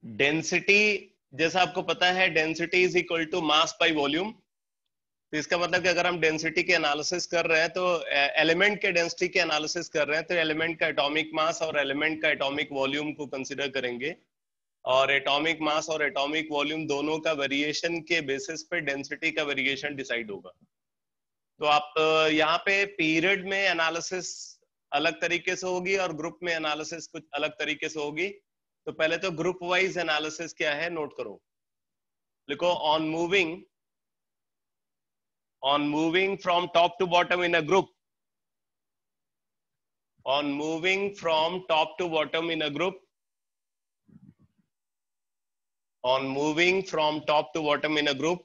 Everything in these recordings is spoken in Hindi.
डेंसिटी, जैसा आपको पता है, density is equal to mass by volume. तो इसका मतलब कि अगर हम डेंसिटी के एनालिसिस कर रहे हैं तो एलिमेंट के डेंसिटी के एनालिसिस कर रहे हैं तो एलिमेंट का एटॉमिक मास और एलिमेंट का एटॉमिक वॉल्यूम को कंसीडर करेंगे, और एटॉमिक मास और एटॉमिक वॉल्यूम दोनों का वेरिएशन के बेसिस पे डेंसिटी का वेरिएशन डिसाइड होगा। तो आप यहाँ पे पीरियड में एनालिसिस अलग तरीके से होगी और ग्रुप में एनालिसिस कुछ अलग तरीके से होगी। तो पहले तो ग्रुप वाइज एनालिसिस क्या है नोट करो, लिखो on moving from top to bottom in a group, on moving from top to bottom in a group, on moving from top to bottom in a group,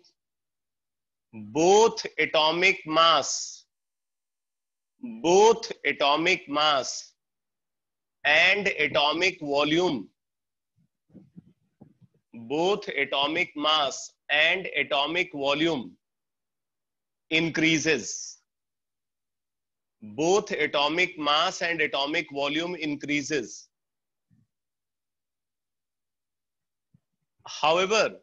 both atomic mass and atomic volume, both atomic mass and atomic volume increases, both atomic mass and atomic volume increases. However,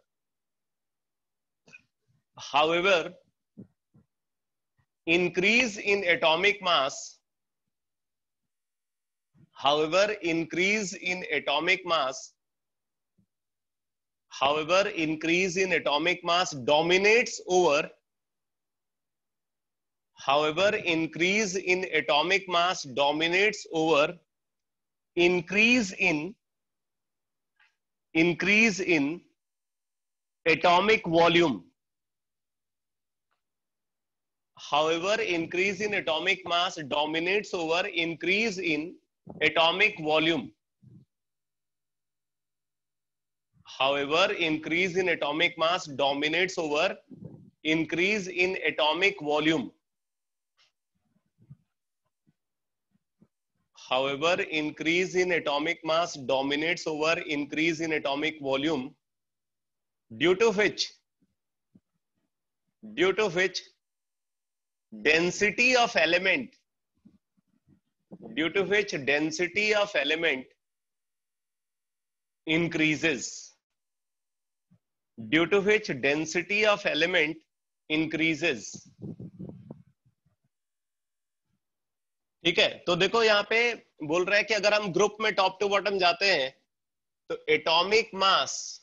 increase in atomic mass, increase in atomic mass dominates over, increase in atomic mass dominates over increase in atomic volume. However, increase in atomic mass dominates over increase in atomic volume. However, increase in atomic mass dominates over increase in atomic volume. However, increase in atomic mass dominates over increase in atomic volume, due to which density of element increases, due to which density of element increases. ठीक है, तो देखो यहाँ पे बोल रहा है कि अगर हम ग्रुप में टॉप टू बॉटम जाते हैं तो एटॉमिक मास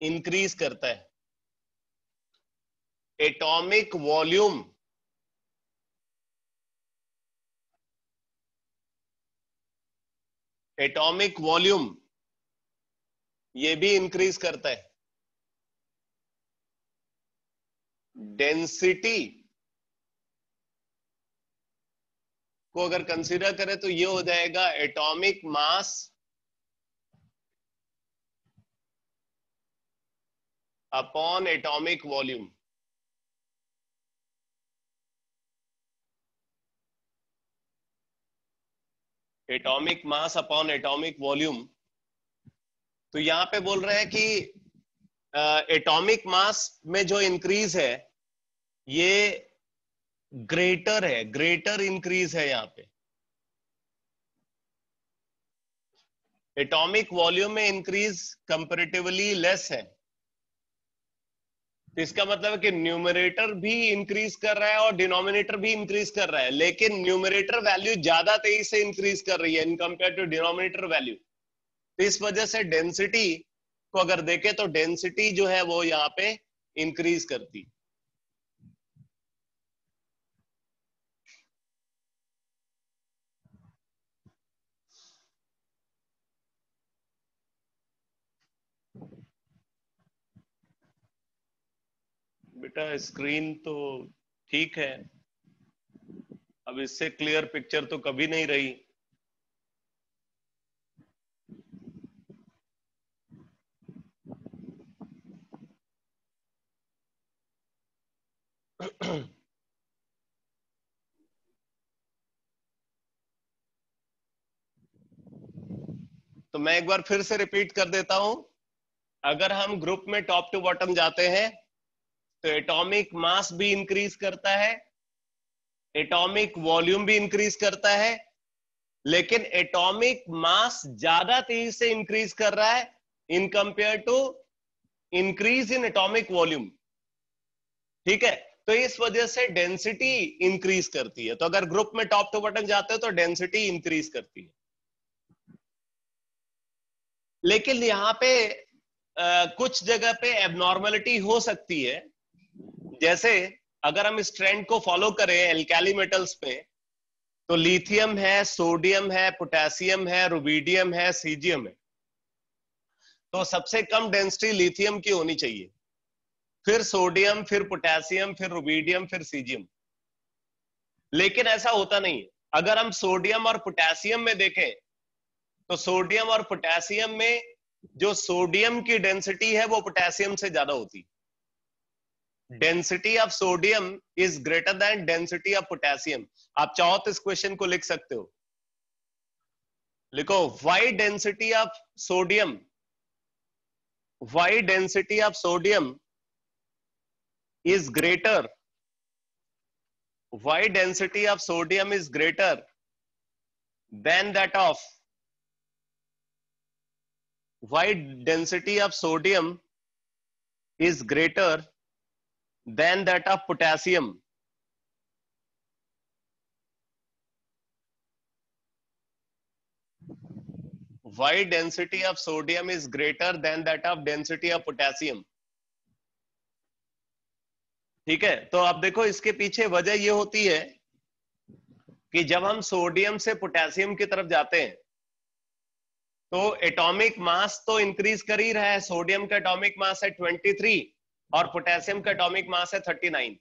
इंक्रीज करता है, एटॉमिक वॉल्यूम ये भी इंक्रीज करता है। डेंसिटी को अगर कंसीडर करें तो ये हो जाएगा atomic mass upon atomic volume. Atomic mass upon atomic volume. तो यहां पे बोल रहे हैं कि एटॉमिक मास में जो इंक्रीज है ये ग्रेटर इंक्रीज है यहाँ पे। एटॉमिक वॉल्यूम में इंक्रीज कंपैरेटिवली लेस है। तो इसका मतलब है कि न्यूमरेटर भी इंक्रीज कर रहा है और डिनोमिनेटर भी इंक्रीज कर रहा है, लेकिन न्यूमरेटर वैल्यू ज्यादा तेजी से इंक्रीज कर रही है in compare to denominator value. तो इस वजह से डेंसिटी को अगर देखें तो डेंसिटी जो है वो यहाँ पे इंक्रीज करती। बेटा स्क्रीन तो ठीक है, अब इससे क्लियर पिक्चर तो कभी नहीं रही। तो मैं एक बार फिर से रिपीट कर देता हूं, अगर हम ग्रुप में टॉप टू बॉटम जाते हैं तो एटॉमिक मास भी इंक्रीज करता है, एटॉमिक वॉल्यूम भी इंक्रीज करता है, लेकिन एटॉमिक मास ज्यादा तेजी से इंक्रीज कर रहा है in compare to increase in atomic volume. ठीक है, तो इस वजह से डेंसिटी इंक्रीज करती है। तो अगर ग्रुप में टॉप टू बॉटम जाते हो तो डेंसिटी इंक्रीज करती है। लेकिन यहां पे कुछ जगह पे एबनॉर्मलिटी हो सकती है। जैसे अगर हम इस ट्रेंड को फॉलो करें एल्काली मेटल्स पे, तो लिथियम है, सोडियम है, पोटेशियम है, रुबिडियम है, सीजियम है। तो सबसे कम डेंसिटी लिथियम की होनी चाहिए, फिर सोडियम, फिर पोटेशियम, फिर रुबिडियम, फिर सीजियम। लेकिन ऐसा होता नहीं है। अगर हम सोडियम और पोटेशियम में देखें तो सोडियम और पोटेशियम में जो सोडियम की डेंसिटी है वो पोटेशियम से ज्यादा होती है। Density of sodium is greater then density of potassium. आप चाहो तो इस क्वेश्चन को लिख सकते हो। लिखो why density of sodium, why density of sodium is greater, why density of sodium is greater than that of, why density of sodium is greater than that of potassium? Why density of sodium is greater than that of density of potassium? ठीक है, तो अब देखो इसके पीछे वजह ये होती है कि जब हम सोडियम से पोटेशियम की तरफ जाते हैं तो एटॉमिक मास तो इंक्रीज कर ही रहा है। सोडियम का एटॉमिक मास है 23 और पोटेशियम का एटॉमिक मास है 39।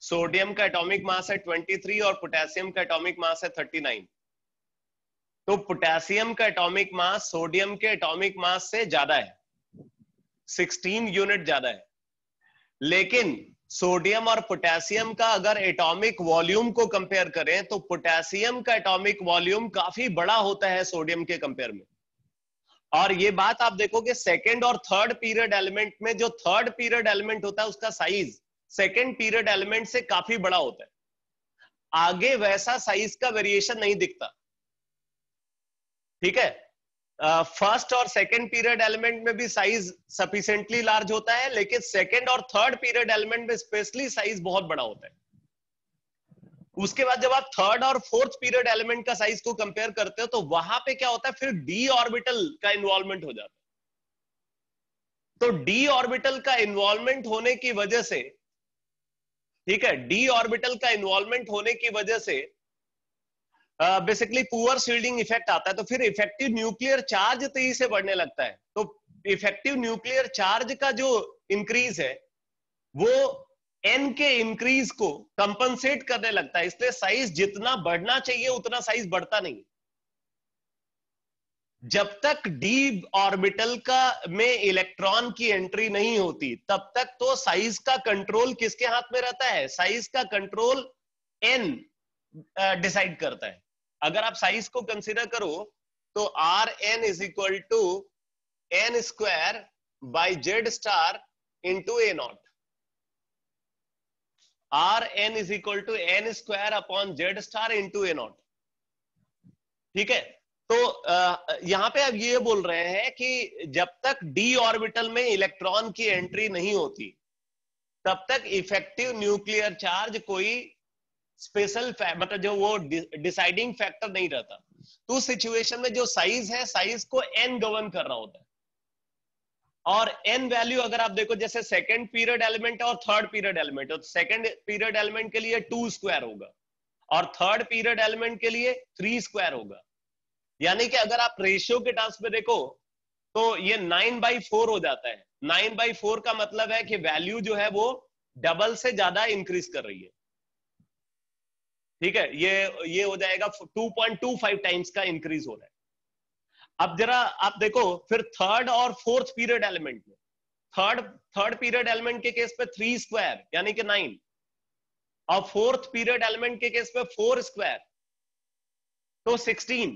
सोडियम का एटॉमिक मास है 23 और पोटेशियम का एटॉमिक मास है 39। तो पोटेशियम का एटॉमिक मास सोडियम के एटॉमिक मास से ज्यादा है, 16 यूनिट ज्यादा है। लेकिन सोडियम और पोटेशियम का अगर एटॉमिक वॉल्यूम को कंपेयर करें तो पोटेशियम का एटॉमिक वॉल्यूम काफी बड़ा होता है सोडियम के कंपेयर में। और ये बात आप देखोगे सेकंड और थर्ड पीरियड एलिमेंट में, जो थर्ड पीरियड एलिमेंट होता है उसका साइज सेकंड पीरियड एलिमेंट से काफी बड़ा होता है। आगे वैसा साइज का वेरिएशन नहीं दिखता। ठीक है, फर्स्ट और सेकंड पीरियड एलिमेंट में भी साइज सफिशिएंटली लार्ज होता है, लेकिन सेकंड और थर्ड पीरियड एलिमेंट में स्पेशली साइज बहुत बड़ा होता है। उसके बाद जब आप थर्ड और फोर्थ पीरियड एलिमेंट का साइज को कंपेयर करते हो तो वहां पे क्या होता है, फिर डी ऑर्बिटल का इन्वॉल्वमेंट हो जाता है। तो डी ऑर्बिटल का इन्वॉल्वमेंट होने की वजह से, ठीक है, डी ऑर्बिटल का इन्वॉल्वमेंट होने की वजह से बेसिकली पुअर शील्डिंग इफेक्ट आता है। तो फिर इफेक्टिव न्यूक्लियर चार्ज तेजी से बढ़ने लगता है। तो इफेक्टिव न्यूक्लियर चार्ज का जो इंक्रीज है वो एन के इंक्रीज को कंपनसेट करने लगता है, इसलिए साइज जितना बढ़ना चाहिए उतना साइज बढ़ता नहीं। जब तक डी ऑर्बिटल का में इलेक्ट्रॉन की एंट्री नहीं होती तब तक तो साइज का कंट्रोल किसके हाथ में रहता है, साइज का कंट्रोल एन डिसाइड करता है। अगर आप साइज को कंसीडर करो तो R N is equal to N square by Z star into A naught. R N is equal to N square upon Z star into A naught. ठीक है, तो यहां पे अब ये बोल रहे हैं कि जब तक डी ऑर्बिटल में इलेक्ट्रॉन की एंट्री नहीं होती तब तक इफेक्टिव न्यूक्लियर चार्ज कोई स्पेशल मतलब जो वो डिसाइडिंग फैक्टर नहीं रहता। तो उस सिचुएशन में जो साइज है, साइज को एन गवर्न कर रहा होता है। और एन वैल्यू अगर आप देखो, जैसे सेकंड पीरियड एलिमेंट और थर्ड पीरियड एलिमेंट, तो सेकंड पीरियड एलिमेंट के लिए 2 स्क्वायर होगा और थर्ड पीरियड एलिमेंट के लिए 3 स्क्वायर होगा। यानी कि अगर आप रेशियो के टर्म्स में देखो तो ये 9/4 हो जाता है। 9/4 का मतलब है कि वैल्यू जो है वो डबल से ज्यादा इंक्रीज कर रही है। ठीक है, ये हो जाएगा 2.25 टाइम्स का इंक्रीज हो रहा है। अब जरा आप देखो फिर थर्ड और फोर्थ पीरियड एलिमेंट में, थर्ड पीरियड एलिमेंट के केस पे 3 स्क्वायर यानी कि 9 और फोर्थ पीरियड एलिमेंट के केस पे 4 स्क्वायर तो 16।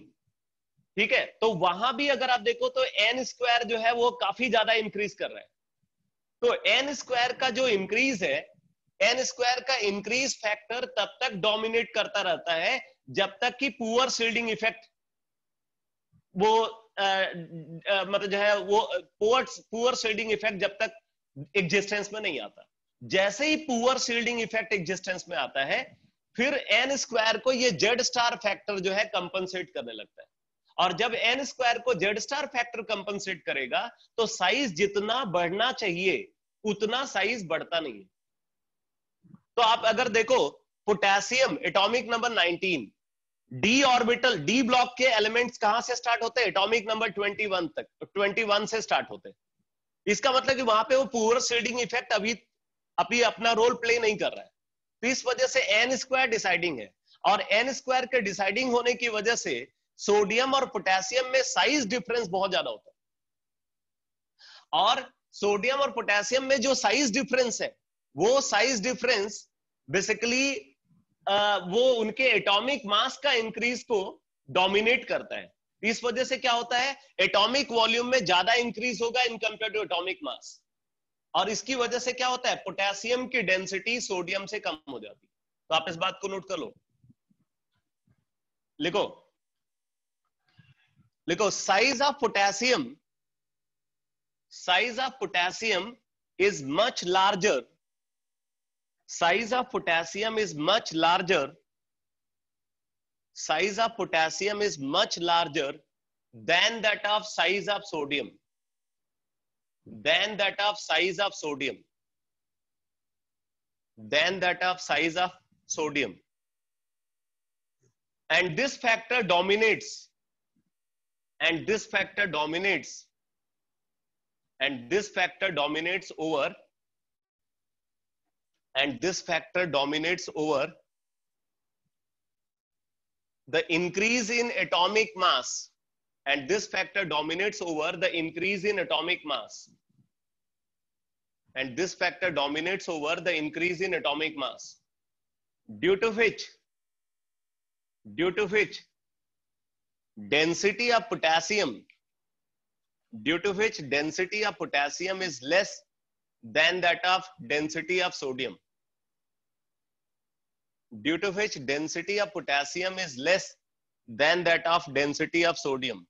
ठीक है, तो वहां भी अगर आप देखो तो एन स्क्वायर जो है वो काफी ज्यादा इंक्रीज कर रहा है। तो एन स्क्वायर का जो इंक्रीज है, एन स्क्वायर का इंक्रीज फैक्टर तब तक डोमिनेट करता रहता है जब तक कि पुअर शील्डिंग इफेक्ट वो मतलब जो है वो पुअर शील्डिंग इफेक्ट जब तक एग्जिस्टेंस में नहीं आता। जैसे ही पुअर शील्डिंग इफेक्ट एग्जिस्टेंस में आता है फिर एन स्क्वायर को ये जेड स्टार फैक्टर जो है कंपनसेट करने लगता है, और जब एन स्क्वायर को जेड स्टार फैक्टर कंपनसेट करेगा तो साइज जितना बढ़ना चाहिए उतना साइज बढ़ता नहीं है। तो आप अगर देखो potassium atomic number 19, D orbital D block के एलिमेंट्स कहां से स्टार्ट होते हैं? एटॉमिक नंबर 21 तक, 21 से स्टार्ट होते हैं। इसका मतलब कि वहां पे वो पुअर शील्डिंग इफेक्ट अभी अपना रोल प्ले नहीं कर रहा है। तो इस वजह से एन स्क्वायर डिसाइडिंग है, और एन स्क्वायर के डिसाइडिंग होने की वजह से सोडियम और पोटेशियम में साइज डिफरेंस बहुत ज्यादा होता है। और सोडियम और पोटेशियम में जो साइज डिफरेंस है वो साइज डिफरेंस बेसिकली वो उनके एटॉमिक मास का इंक्रीज को डोमिनेट करता है। इस वजह से क्या होता है, एटॉमिक वॉल्यूम में ज्यादा इंक्रीज होगा in compare to atomic mass, और इसकी वजह से क्या होता है, पोटेशियम की डेंसिटी सोडियम से कम हो जाती है। तो आप इस बात को नोट कर लो, लिखो लिखो size of potassium is much larger, size of potassium is much larger than that of size of sodium, than that of size of sodium, and this factor dominates over the increase in atomic mass, and this factor dominates over the increase in atomic mass, and this factor dominates over the increase in atomic mass, due to which density of potassium is less than that of density of sodium, due to which density of potassium is less than that of density of sodium।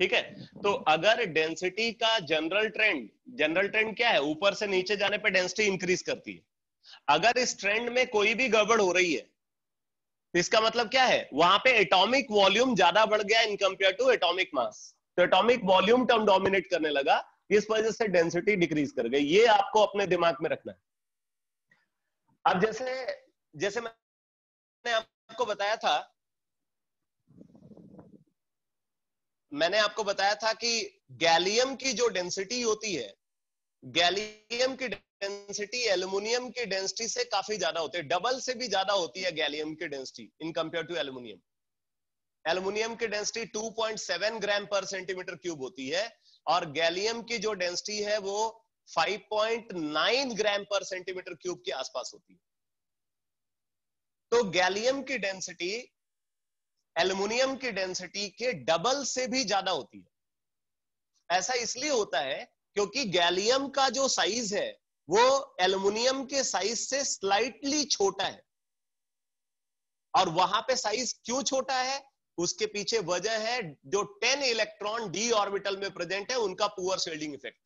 ठीक है, तो अगर डेंसिटी का जनरल ट्रेंड क्या है, ऊपर से नीचे जाने पे डेंसिटी इंक्रीज करती है। अगर इस ट्रेंड में कोई भी गड़बड़ हो रही है तो इसका मतलब क्या है, वहां पे एटॉमिक वॉल्यूम ज्यादा बढ़ गया in compare to atomic mass, तो एटॉमिक वॉल्यूम टर्म डोमिनेट करने लगा, इस वजह से डेंसिटी डिक्रीज कर गई। ये आपको अपने दिमाग में रखना है। अब जैसे मैंने आपको बताया था कि गैलियम की जो डेंसिटी होती है, गैलियम की डेंसिटी एल्युमिनियम की डेंसिटी से काफी ज्यादा होती है, डबल से भी ज्यादा होती है गैलियम की density in compare to aluminium. Aluminium की डेंसिटी 2.7 ग्राम पर सेंटीमीटर क्यूब होती है, और गैलियम की जो डेंसिटी है वो 5.9 ग्राम पर सेंटीमीटर क्यूब के आसपास होती है। तो गैलियम की डेंसिटी एल्युमिनियम की डेंसिटी के डबल से भी ज्यादा होती है। ऐसा इसलिए होता है क्योंकि गैलियम का जो साइज है वो एल्युमिनियम के साइज से स्लाइटली छोटा है, और वहां पे साइज क्यों छोटा है, उसके पीछे वजह है जो 10 इलेक्ट्रॉन डी ऑर्बिटल में प्रेजेंट है उनका पुअर शील्डिंग इफेक्ट।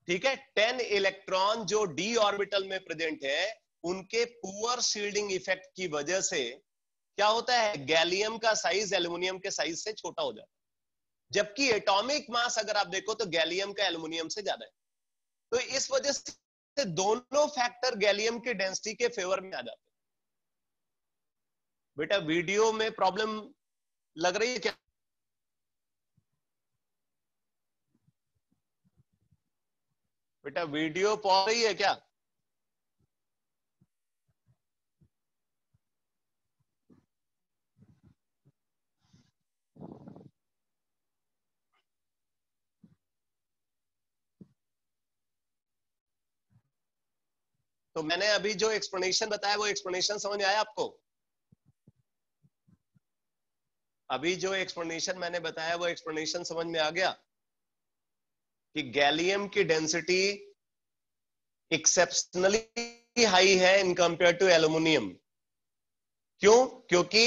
ठीक है, 10 इलेक्ट्रॉन जो डी ऑर्बिटल में प्रेजेंट है उनके पुअर शील्डिंग इफेक्ट की वजह से क्या होता है, गैलियम का साइज एल्युमिनियम के साइज से छोटा हो जाता है, जबकि एटॉमिक मास अगर आप देखो तो गैलियम का एल्युमिनियम से ज्यादा है। तो इस वजह से दोनों फैक्टर गैलियम की डेंसिटी के फेवर में आ जाते हैं। बेटा वीडियो में प्रॉब्लम लग रही है क्या? बेटा वीडियो पॉज रही है क्या? तो मैंने अभी जो एक्सप्लेनेशन बताया वो एक्सप्लेनेशन समझ आया आपको? अभी जो एक्सप्लेनेशन मैंने बताया वो एक्सप्लेनेशन समझ में आ गया? कि गैलियम की डेंसिटी एक्सेप्शनली हाई है इन कंपेयर टू एल्यूमिनियम। क्यों? क्योंकि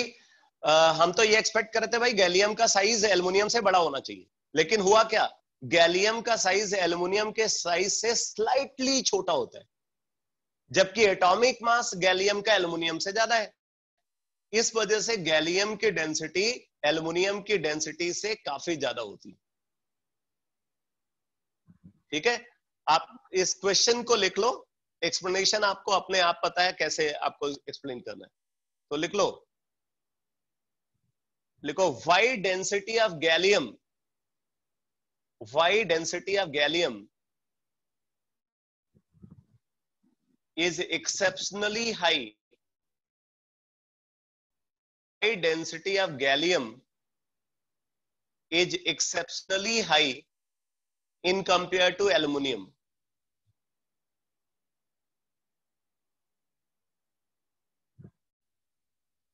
हम तो ये एक्सपेक्ट करते भाई गैलियम का साइज एल्यूमिनियम से बड़ा होना चाहिए, लेकिन हुआ क्या, गैलियम का साइज एल्यूमिनियम के साइज से स्लाइटली छोटा होता है, जबकि एटॉमिक मास गैलियम का एल्यूमिनियम से ज्यादा है। इस वजह से गैलियम की डेंसिटी एल्यूमिनियम की डेंसिटी से काफी ज्यादा होती है। ठीक है, आप इस क्वेश्चन को लिख लो, एक्सप्लेनेशन आपको अपने आप पता है कैसे आपको एक्सप्लेन करना है, तो लिख लो, लिखो why density of gallium, why density of gallium is exceptionally high. High density of gallium is exceptionally high in compared to aluminum.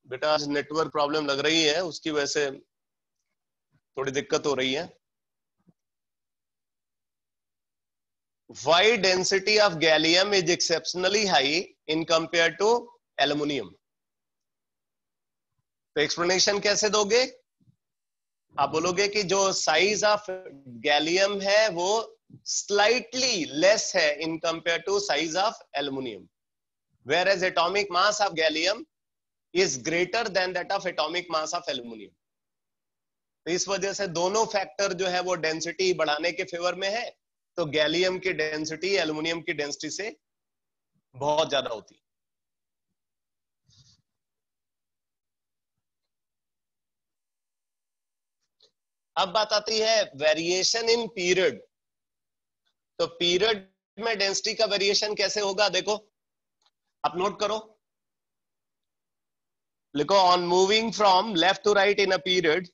बेटा आज नेटवर्क प्रॉब्लम लग रही है, उसकी वजह से थोड़ी दिक्कत हो रही है। Why density of gallium is exceptionally high in compared to aluminum? तो एक्सप्लेनेशन कैसे दोगे? आप बोलोगे कि जो साइज ऑफ गैलियम है वो स्लाइटली लेस है in compare to size of aluminium, whereas atomic mass of gallium is greater than that of atomic mass of aluminium. तो इस वजह से दोनों फैक्टर जो है वो डेंसिटी बढ़ाने के फेवर में है, तो गैलियम की डेंसिटी एल्यूमिनियम की डेंसिटी से बहुत ज्यादा होती है। अब बात आती है वेरिएशन इन पीरियड। तो पीरियड में डेंसिटी का वेरिएशन कैसे होगा, देखो आप नोट करो, लिखो on moving from left to right in a period,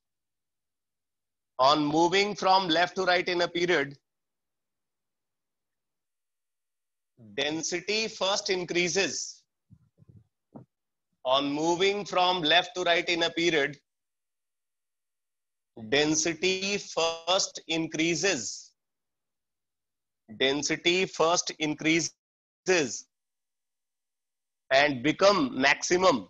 on moving from left to right in a period, density first increases. On moving from left to right in a period, density first increases. Density first increases and become maximum,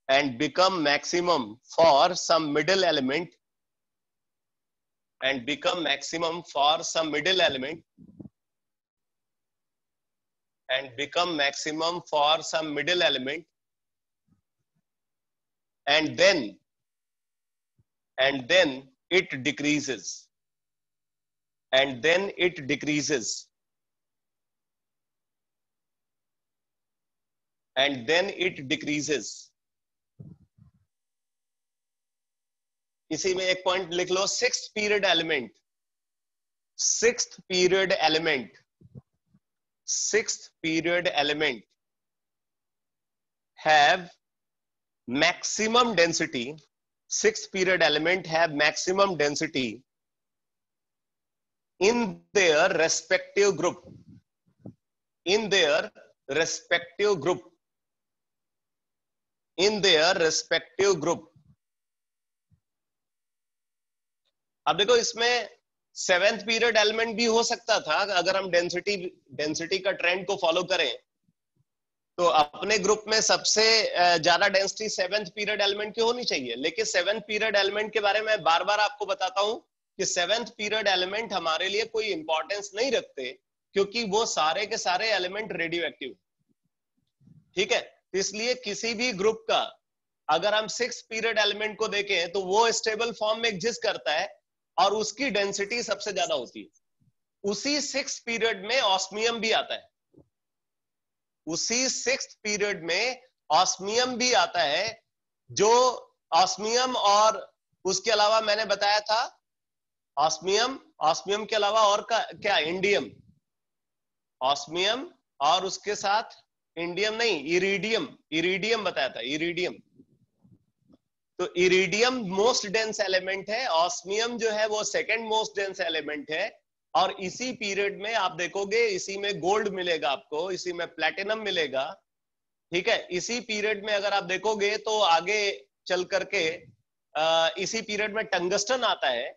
and become maximum for some middle element, and become maximum for some middle element, and become maximum for some middle element, and then it decreases, and then it decreases, and then it decreases. इसी में एक पॉइंट लिख लो, sixth period element, sixth period element, sixth period element have maximum density, sixth period element have maximum density in their respective group, in their respective group, in their respective group. अब देखो इसमें सेवेंथ पीरियड एलिमेंट भी हो सकता था, अगर हम डेंसिटी का ट्रेंड को फॉलो करें तो अपने ग्रुप में सबसे ज्यादा डेंसिटी सेवेंथ पीरियड एलिमेंट की होनी चाहिए। लेकिन सेवेंथ पीरियड एलिमेंट के बारे में बार बार आपको बताता हूं कि सेवेंथ पीरियड एलिमेंट हमारे लिए कोई इंपॉर्टेंस नहीं रखते, क्योंकि वो सारे के सारे एलिमेंट रेडियो एक्टिव। ठीक है, इसलिए किसी भी ग्रुप का अगर हम सिक्स पीरियड एलिमेंट को देखें तो वो स्टेबल फॉर्म में एग्जिस्ट करता है और उसकी डेंसिटी सबसे ज्यादा होती है। उसी सिक्स पीरियड में ऑस्मियम भी आता है, उसी सिक्स्थ पीरियड में ऑस्मियम भी आता है, जो ऑस्मियम और उसके अलावा मैंने बताया था ऑस्मियम, ऑस्मियम के अलावा और क्या, इंडियम, ऑस्मियम और उसके साथ इंडियम नहीं, इरिडियम, इरिडियम बताया था, इरिडियम। तो इरिडियम मोस्ट डेंस एलिमेंट है, ऑस्मियम जो है वो सेकंड मोस्ट डेंस एलिमेंट है, और इसी पीरियड में आप देखोगे इसी में गोल्ड मिलेगा आपको, इसी में प्लैटिनम मिलेगा। ठीक है, इसी पीरियड में अगर आप देखोगे तो आगे चल करके इसी पीरियड में टंगस्टन आता है,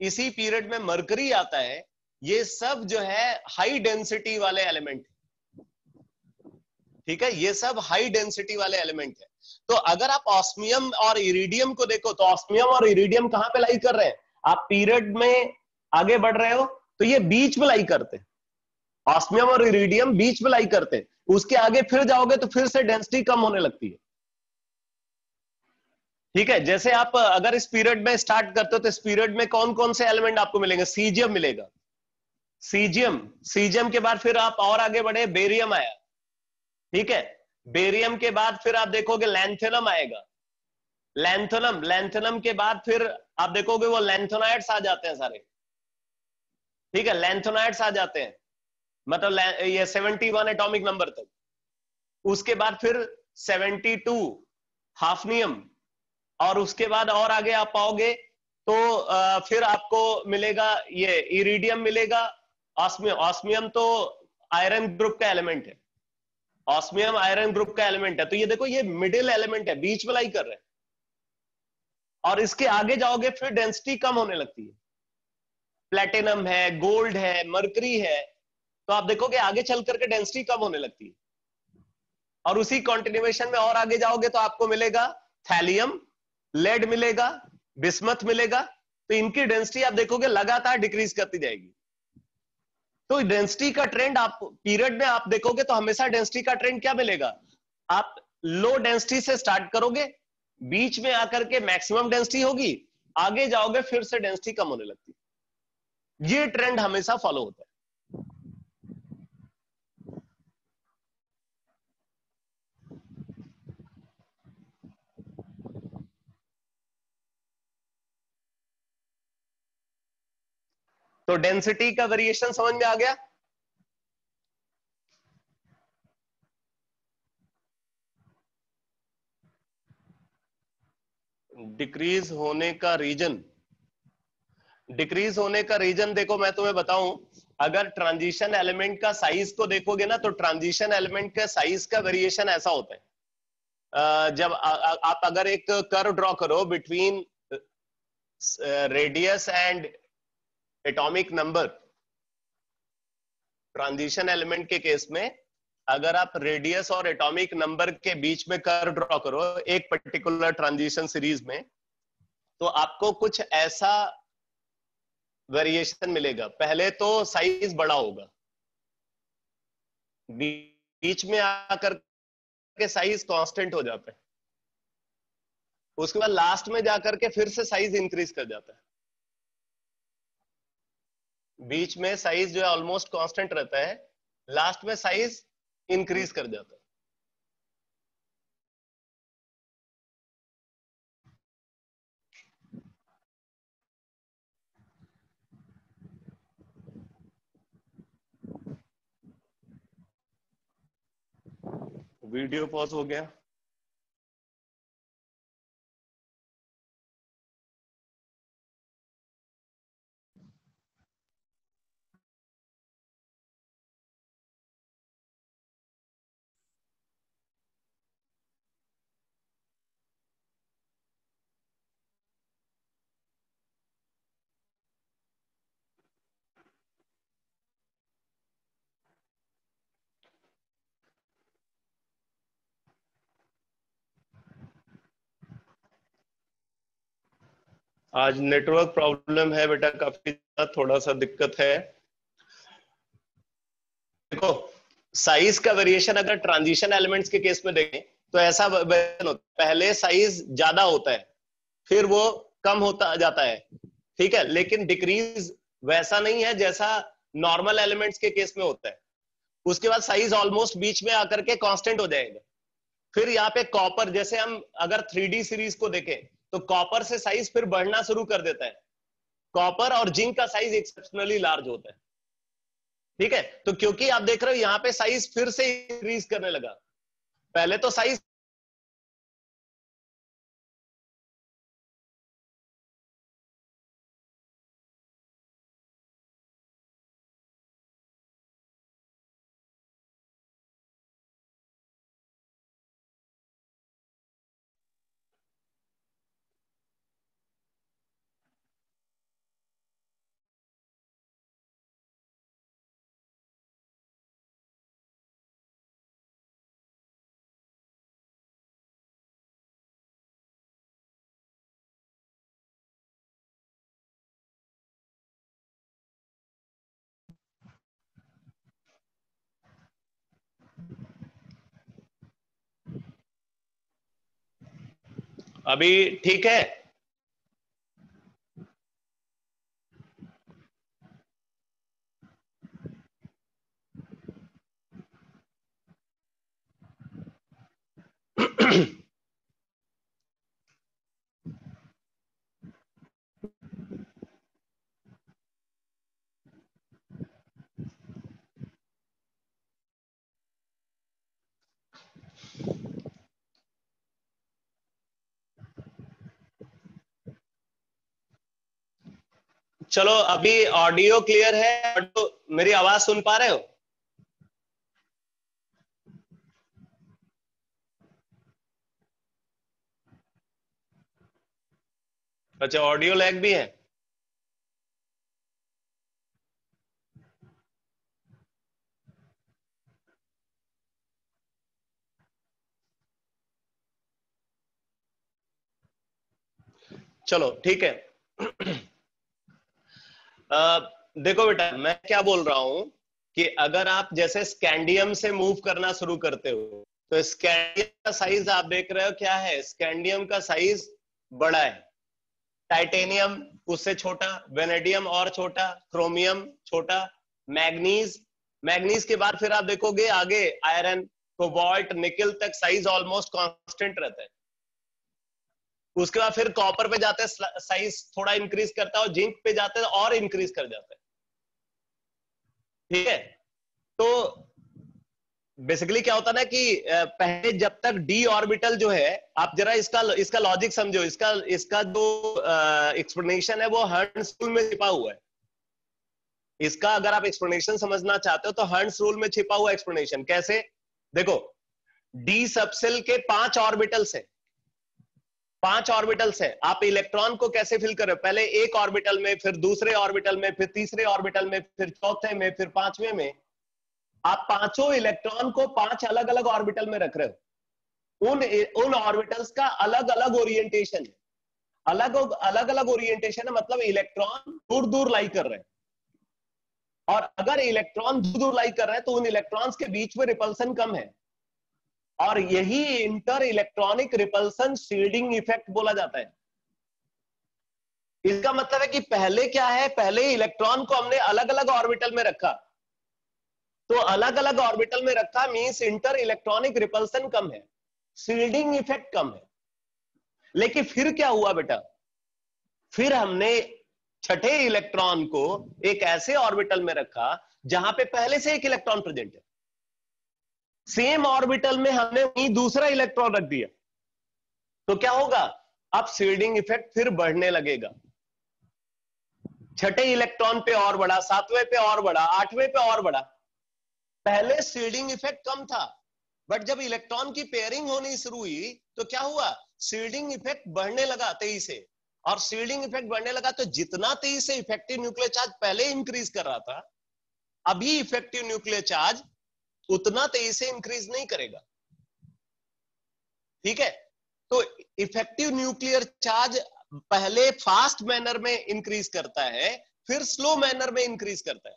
इसी पीरियड में मरकरी आता है, ये सब जो है हाई डेंसिटी वाले एलिमेंट, ठीक है, ये सब हाई डेंसिटी वाले एलिमेंट है। तो अगर आप ऑस्मियम और इरिडियम को देखो, तो ऑस्मियम और इरिडियम कहां पे लाई कर रहे हैं, आप पीरियड में आगे बढ़ रहे हो तो ये बीच में लाई करते हैं, ऑस्मियम और इरिडियम बीच में लाई करते हैं, उसके आगे फिर जाओगे तो फिर से डेंसिटी कम होने लगती है। ठीक है, जैसे आप अगर इस पीरियड में स्टार्ट करते हो तो इस पीरियड में कौन कौन से एलिमेंट आपको मिलेंगे, सीजियम मिलेगा, सीजियम, सीजियम के बाद फिर आप और आगे बढ़े, बेरियम आया, ठीक है, बेरियम के बाद फिर आप देखोगे लैंथेनम आएगा, लैंथोनम, लैंथोनम के बाद फिर आप देखोगे वो लैंथोनाइड्स आ जाते हैं सारे, ठीक है, लैंथोनाइड्स आ जाते हैं, मतलब ये 71 एटॉमिक नंबर तक, उसके बाद फिर 72 हाफनियम, और उसके बाद और आगे आप पाओगे तो फिर आपको मिलेगा ये इरिडियम मिलेगा, ऑस्मियम, ऑस्मियम तो आयरन ग्रुप का एलिमेंट है, ऑस्मियम आयरन ग्रुप का एलिमेंट है, तो ये देखो ये मिडिल एलिमेंट है, बीच में लाई कर रहे हैं, और इसके आगे जाओगे फिर डेंसिटी कम होने लगती है, प्लेटिनम है, गोल्ड है, मरकरी है, तो आप देखोगे आगे चल करके डेंसिटी कम होने लगती है, और उसी कंटिन्यूएशन में और आगे जाओगे तो आपको मिलेगा थैलियम, लेड मिलेगा, बिस्मथ मिलेगा, तो इनकी डेंसिटी आप देखोगे लगातार डिक्रीज करती जाएगी। तो डेंसिटी का ट्रेंड आप पीरियड में आप देखोगे तो हमेशा डेंसिटी का ट्रेंड क्या मिलेगा, आप लो डेंसिटी से स्टार्ट करोगे, बीच में आकर के मैक्सिमम डेंसिटी होगी, आगे जाओगे फिर से डेंसिटी कम होने लगती है, ये ट्रेंड हमेशा फॉलो होता है। तो डेंसिटी का वेरिएशन समझ में आ गया। डिक्रीज होने का रीजन, डिक्रीज होने का रीजन देखो मैं तुम्हें बताऊं, अगर ट्रांजिशन एलिमेंट का साइज को देखोगे ना, तो ट्रांजिशन एलिमेंट का साइज का वेरिएशन ऐसा होता है, जब आप अगर एक कर्व ड्रॉ करो between radius and atomic number, transition element के केस में अगर आप रेडियस और एटॉमिक नंबर के बीच में कर्व ड्रॉ करो एक पर्टिकुलर ट्रांजिशन सीरीज में, तो आपको कुछ ऐसा वेरिएशन मिलेगा, पहले तो साइज बड़ा होगा, बीच में आकर के साइज कांस्टेंट हो जाता है, उसके बाद लास्ट में जाकर के फिर से साइज इंक्रीज कर जाता है, बीच में साइज जो है ऑलमोस्ट कांस्टेंट रहता है, लास्ट में साइज इंक्रीज कर जाता है। वीडियो पॉज हो गया। आज नेटवर्क प्रॉब्लम है बेटा, काफी थोड़ा सा दिक्कत है। देखो साइज का वेरिएशन अगर ट्रांजिशन एलिमेंट्स के केस में देखें तो ऐसा वेरिएशन होता है, पहले साइज ज्यादा होता है फिर वो कम होता जाता है, ठीक है, लेकिन डिक्रीज वैसा नहीं है जैसा नॉर्मल एलिमेंट्स के केस में होता है, उसके बाद साइज ऑलमोस्ट बीच में आकर के कांस्टेंट हो जाएगा। फिर यहाँ पे कॉपर, जैसे हम अगर 3D सीरीज को देखें तो कॉपर से साइज फिर बढ़ना शुरू कर देता है, कॉपर और जिंक का साइज एक्सेप्शनली लार्ज होता है, ठीक है, तो क्योंकि आप देख रहे हो यहाँ पे साइज फिर से इंक्रीज करने लगा, पहले तो साइज अभी ठीक है? चलो अभी ऑडियो क्लियर है? मेरी आवाज सुन पा रहे हो? अच्छा, ऑडियो लैग भी है? चलो ठीक है। देखो बेटा, मैं क्या बोल रहा हूं कि अगर आप जैसे स्कैंडियम से मूव करना शुरू करते हो तो स्कैंडियम का साइज आप देख रहे हो क्या है? स्कैंडियम का साइज बड़ा है, टाइटेनियम उससे छोटा, वेनेडियम और छोटा, क्रोमियम छोटा, मैग्नीज, मैग्नीज के बाद फिर आप देखोगे आगे आयरन, कोबाल्ट, निकल तक साइज ऑलमोस्ट कांस्टेंट रहता है। उसके बाद फिर कॉपर पे जाते हैं, साइज थोड़ा इंक्रीज करता है, और जिंक पे जाते हैं और इंक्रीज कर जाता है। ठीक है? तो बेसिकली क्या होता है ना कि पहले जब तक डी ऑर्बिटल जो है, आप जरा इसका इसका लॉजिक समझो, इसका इसका जो एक्सप्लेनेशन है वो हर्ट्ज रूल में छिपा हुआ है। इसका अगर आप एक्सप्लेनेशन समझना चाहते हो तो हर्ट्ज रूल में छिपा हुआ एक्सप्लेनेशन कैसे? देखो, डी सबसेल के 5 ऑर्बिटल्स है, 5 ऑर्बिटल्स है। आप इलेक्ट्रॉन को कैसे फिल कर रहे हो? पहले एक ऑर्बिटल में, फिर दूसरे ऑर्बिटल में, फिर तीसरे ऑर्बिटल में, फिर चौथे में, फिर पांचवें में। आप पांचों इलेक्ट्रॉन को 5 अलग अलग ऑर्बिटल में रख रहे हो। उन उन ऑर्बिटल्स का अलग अलग ओरिएंटेशन है, अलग अलग अलग ओरिएंटेशन है, मतलब इलेक्ट्रॉन दूर दूर लाई कर रहे हैं। और अगर इलेक्ट्रॉन दूर दूर लाई कर रहे हैं तो उन इलेक्ट्रॉन्स के बीच में रिपल्सन कम है, और यही inter electronic repulsion shielding effect बोला जाता है। इसका मतलब है कि पहले क्या है, पहले इलेक्ट्रॉन को हमने अलग अलग ऑर्बिटल में रखा, तो अलग अलग ऑर्बिटल में रखा मींस इंटर इलेक्ट्रॉनिक रिपल्सन कम है, शील्डिंग इफेक्ट कम है। लेकिन फिर क्या हुआ बेटा? फिर हमने छठे इलेक्ट्रॉन को एक ऐसे ऑर्बिटल में रखा जहां पे पहले से एक इलेक्ट्रॉन प्रेजेंट है, सेम ऑर्बिटल में हमने वहीं दूसरा इलेक्ट्रॉन रख दिया, तो क्या होगा? अब शील्डिंग इफेक्ट फिर बढ़ने लगेगा। छठे इलेक्ट्रॉन पे और बढ़ा, सातवें पे और बढ़ा, आठवें पे और बढ़ा। पहले शील्डिंग इफेक्ट कम था, बट जब इलेक्ट्रॉन की पेयरिंग होनी शुरू हुई तो क्या हुआ? शील्डिंग इफेक्ट बढ़ने लगा तेजी से, और शील्डिंग इफेक्ट बढ़ने लगा तो जितना तेजी से इफेक्टिव न्यूक्लियर चार्ज पहले इंक्रीज कर रहा था, अभी इफेक्टिव न्यूक्लियर चार्ज उतना तेजी से इंक्रीज नहीं करेगा। ठीक है? तो इफेक्टिव न्यूक्लियर चार्ज पहले फास्ट मैनर में इंक्रीज करता है, फिर स्लो मैनर में इंक्रीज करता है।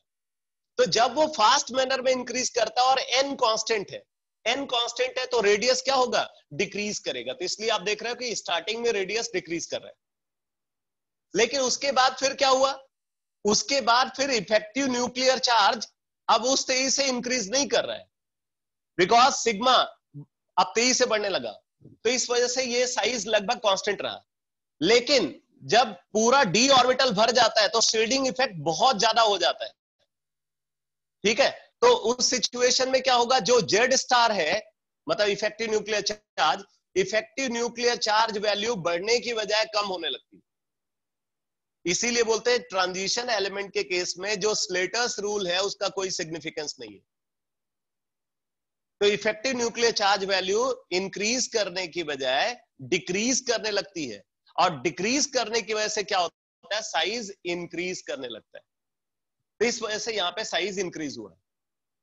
तो जब वो फास्ट मैनर में इंक्रीज करता है और एन कांस्टेंट है, एन कांस्टेंट है, तो रेडियस क्या होगा? डिक्रीज करेगा। तो इसलिए आप देख रहे हो कि स्टार्टिंग में रेडियस डिक्रीज कर रहा है, लेकिन उसके बाद फिर क्या हुआ? उसके बाद फिर इफेक्टिव न्यूक्लियर चार्ज अब उस तेजी से इंक्रीज नहीं कर रहा है, बिकॉज सिग्मा अब तेजी से बढ़ने लगा, तो इस वजह से ये साइज लगभग कांस्टेंट रहा। लेकिन जब पूरा डी ऑर्बिटल भर जाता है तो शील्डिंग इफेक्ट बहुत ज्यादा हो जाता है। ठीक है? तो उस सिचुएशन में क्या होगा? जो जेड स्टार है, मतलब effective nuclear charge, effective nuclear charge value बढ़ने की बजाय कम होने लगती है। इसीलिए बोलते हैं ट्रांजिशन एलिमेंट के केस में जो स्लेटर्स रूल है उसका कोई सिग्निफिकेंस नहीं है। तो effective nuclear charge value increase करने की बजाय डिक्रीज करने लगती है, और डिक्रीज करने की वजह से क्या होता है? साइज इंक्रीज करने लगता है। तो इस वजह से यहां पे साइज इंक्रीज हुआ,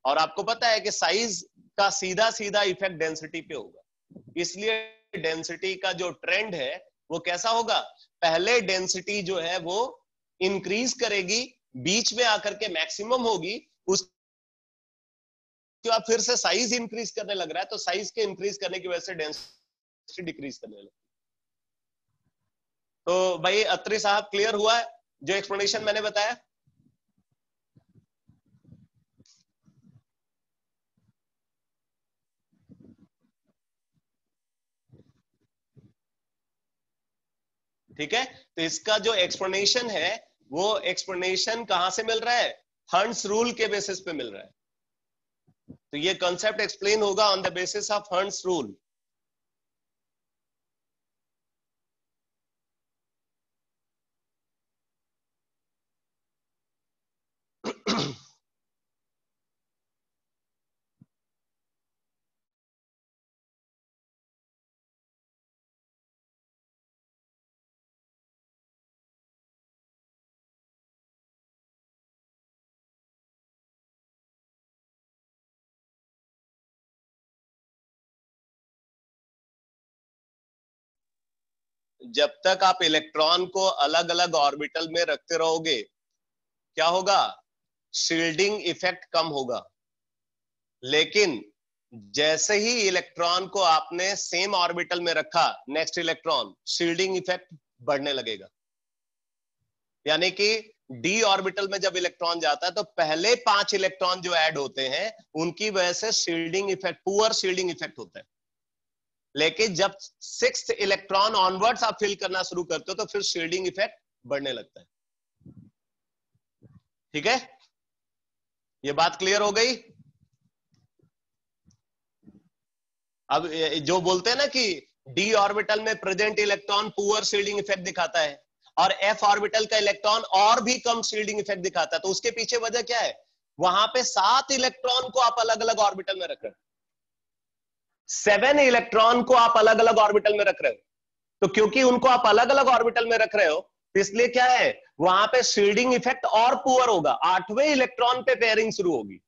और आपको पता है कि साइज का सीधा सीधा इफेक्ट डेंसिटी पे होगा। इसलिए डेंसिटी का जो ट्रेंड है वो कैसा होगा? पहले डेंसिटी जो है वो इंक्रीज करेगी, बीच में आकर के मैक्सिमम होगी, उसके बाद फिर से साइज इंक्रीज करने लग रहा है, तो साइज के इंक्रीज करने की वजह से डेंसिटी डिक्रीज करने लगती है। तो भाई अत्री साहब क्लियर हुआ है जो एक्सप्लेनेशन मैंने बताया? ठीक है, तो इसका जो एक्सप्लेनेशन है वो एक्सप्लेनेशन कहां से मिल रहा है? हंट्स रूल के बेसिस पे मिल रहा है। तो ये कॉन्सेप्ट एक्सप्लेन होगा on the basis of hunts rule. जब तक आप इलेक्ट्रॉन को अलग अलग ऑर्बिटल में रखते रहोगे क्या होगा? शील्डिंग इफेक्ट कम होगा। लेकिन जैसे ही इलेक्ट्रॉन को आपने सेम ऑर्बिटल में रखा, नेक्स्ट इलेक्ट्रॉन, शील्डिंग इफेक्ट बढ़ने लगेगा। यानी कि डी ऑर्बिटल में जब इलेक्ट्रॉन जाता है तो पहले 5 इलेक्ट्रॉन जो ऐड होते हैं उनकी वजह से shielding effect, poor shielding effect होता है। लेकिन जब 6th इलेक्ट्रॉन ऑनवर्ड्स आप फिल करना शुरू करते हो तो फिर शील्डिंग इफेक्ट बढ़ने लगता है। ठीक है, ये बात क्लियर हो गई? अब जो बोलते हैं ना कि डी ऑर्बिटल में present electron poor shielding effect दिखाता है और एफ ऑर्बिटल का इलेक्ट्रॉन और भी कम शील्डिंग इफेक्ट दिखाता है, तो उसके पीछे वजह क्या है? वहां पे 7 इलेक्ट्रॉन को आप अलग अलग ऑर्बिटल में रख रहे हो, 7 इलेक्ट्रॉन को आप अलग अलग ऑर्बिटल में रख रहे हो। तो क्योंकि उनको आप अलग अलग ऑर्बिटल में रख रहे हो तो इसलिए क्या है, वहां पे शील्डिंग इफेक्ट और पुअर होगा, 8वें इलेक्ट्रॉन पे पेयरिंग शुरू होगी।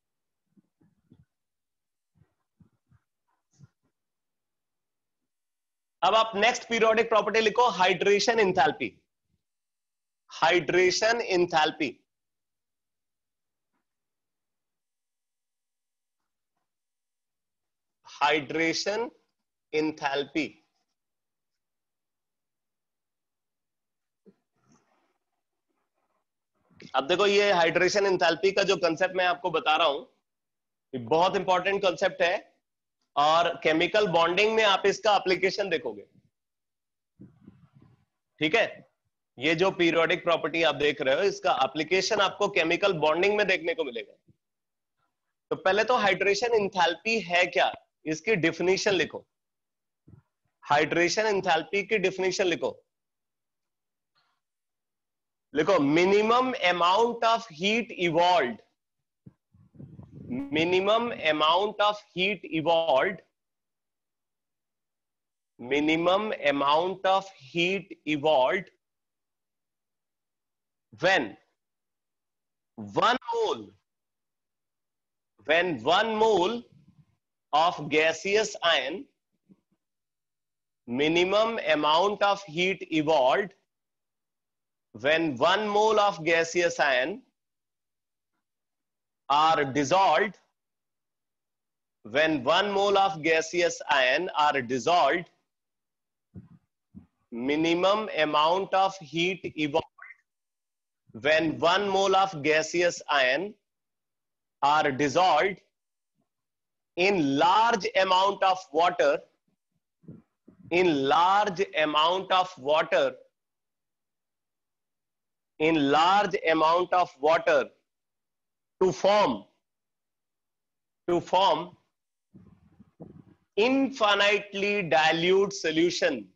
अब आप नेक्स्ट पीरियोडिक प्रॉपर्टी लिखो, hydration enthalpy. Hydration enthalpy, hydration enthalpy. अब देखो ये हाइड्रेशन इंथैल्पी का जो कंसेप्ट मैं आपको बता रहा हूं, ये बहुत इंपॉर्टेंट कंसेप्ट है और केमिकल बॉन्डिंग में आप इसका एप्लीकेशन देखोगे। ठीक है, ये जो पीरियोडिक प्रॉपर्टी आप देख रहे हो इसका एप्लीकेशन आपको केमिकल बॉन्डिंग में देखने को मिलेगा। तो पहले तो हाइड्रेशन इंथैल्पी है क्या, इसकी डिफिनीशन लिखो। हाइड्रेशन इंथैल्पी की डिफिनीशन लिखो। लिखो, minimum amount of heat evolved, minimum amount of heat evolved, minimum amount of heat evolved when one mole when 1 mole of gaseous ion, minimum amount of heat evolved when 1 mole of gaseous ion are dissolved, when 1 mole of gaseous ion are dissolved, minimum amount of heat evolved when 1 mole of gaseous ion are dissolved in large amount of water, in large amount of water, in large amount of water to form infinitely dilute solution,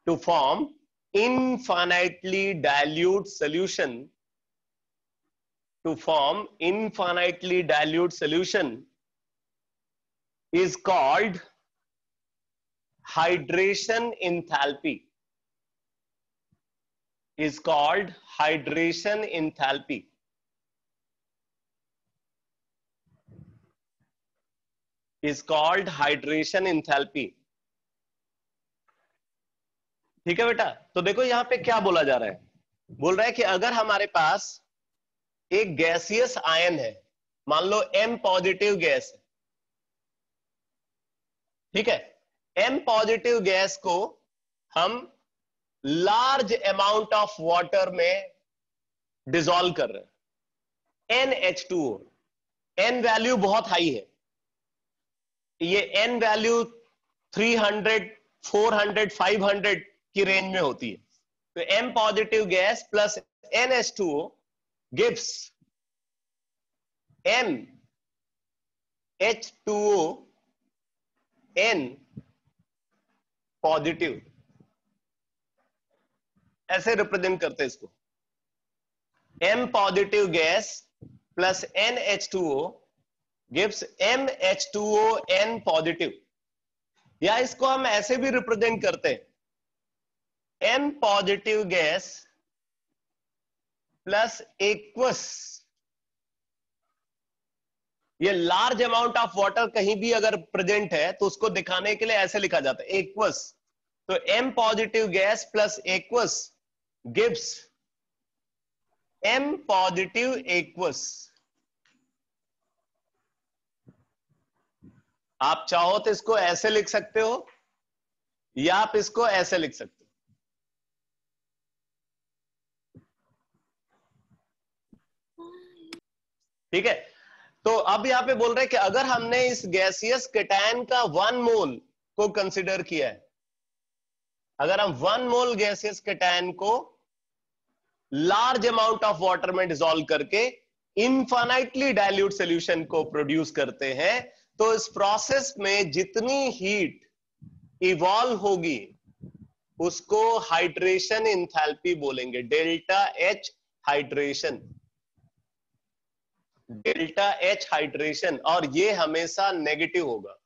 to form infinitely dilute solution, to form infinitely dilute solution is called hydration enthalpy, is called hydration enthalpy, is called hydration enthalpy। ठीक है बेटा, तो देखो यहां पे क्या बोला जा रहा है, बोल रहा है कि अगर हमारे पास एक गैसियस आयन है, मान लो M पॉजिटिव गैस है, ठीक है, M पॉजिटिव गैस को हम लार्ज अमाउंट ऑफ वाटर में डिसॉल्व कर रहे हैं, NH2O, N वैल्यू बहुत हाई है, ये N वैल्यू 300, 400, 500 की रेंज में होती है। तो M positive gas plus NH2O gives MH2O N positive, ऐसे रिप्रेजेंट करते हैं इसको, M positive gas plus NH2O gives MH2O N positive, या इसको हम ऐसे भी रिप्रेजेंट करते हैं, M positive gas plus aqueous, ये लार्ज अमाउंट ऑफ वाटर कहीं भी अगर प्रेजेंट है तो उसको दिखाने के लिए ऐसे लिखा जाता है एक्वस। तो M positive gas plus aqueous gives M positive aqueous. आप चाहो तो इसको ऐसे लिख सकते हो या आप इसको ऐसे लिख सकते हो। ठीक है, तो अब यहां पे बोल रहे हैं कि अगर हमने इस गैसियस केटायन का 1 मोल को कंसीडर किया है, अगर हम 1 मोल गैसियस केटायन को लार्ज अमाउंट ऑफ वाटर में डिसॉल्व करके इनफाइनाइटली डाइल्यूट सॉल्यूशन को प्रोड्यूस करते हैं, तो इस प्रोसेस में जितनी हीट इवॉल्व होगी उसको हाइड्रेशन इंथैल्पी बोलेंगे, delta H hydration, delta H hydration, और ये हमेशा नेगेटिव होगा,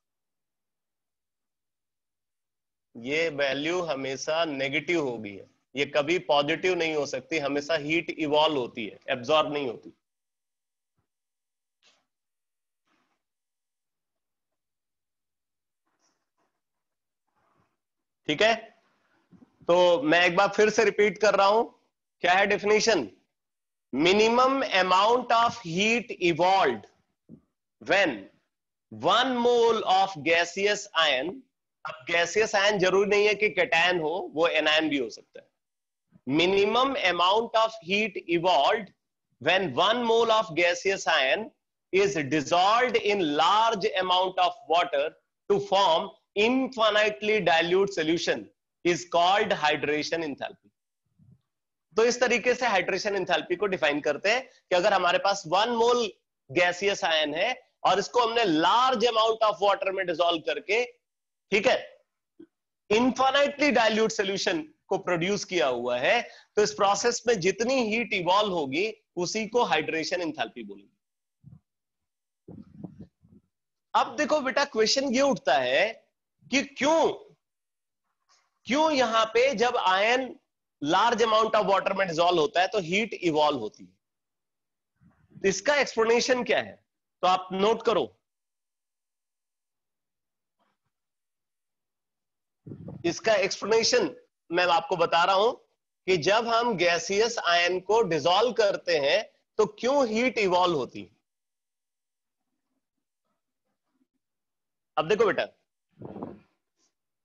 ये वैल्यू हमेशा नेगेटिव होगी, ये कभी पॉजिटिव नहीं हो सकती, हमेशा हीट इवॉल्व होती है, एब्जॉर्ब नहीं होती। ठीक है, तो मैं एक बार फिर से रिपीट कर रहा हूं, क्या है definition? Minimum amount of heat evolved when 1 mole of gaseous ion, अब गैसियस आयन जरूरी नहीं है कि कैटायन हो, वो एनायन भी हो सकता है। Minimum amount of heat evolved when 1 mole of gaseous ion is dissolved in large amount of water to form infinitely dilute solution is called hydration enthalpy। तो इस तरीके से हाइड्रेशन एंथैल्पी को डिफाइन करते हैं कि अगर हमारे पास 1 मोल गैसियस आयन है और इसको हमने लार्ज अमाउंट ऑफ वाटर में डिसॉल्व करके, ठीक है, इनफाइनाइटली डाइल्यूट सॉल्यूशन को प्रोड्यूस किया हुआ है, तो इस प्रोसेस में जितनी हीट इवॉल्व होगी उसी को हाइड्रेशन एंथैल्पी बोलेंगे। अब देखो बेटा, क्वेश्चन ये उठता है कि क्यों यहां पे जब ion large amount of water में डिसॉल्व होता है तो हीट इवॉल्व होती है, इसका एक्सप्लेनेशन क्या है? तो आप नोट करो, इसका एक्सप्लेनेशन मैं आपको बता रहा हूं कि जब हम गैसियस आयन को डिसॉल्व करते हैं तो क्यों हीट इवॉल्व होती है। अब देखो बेटा,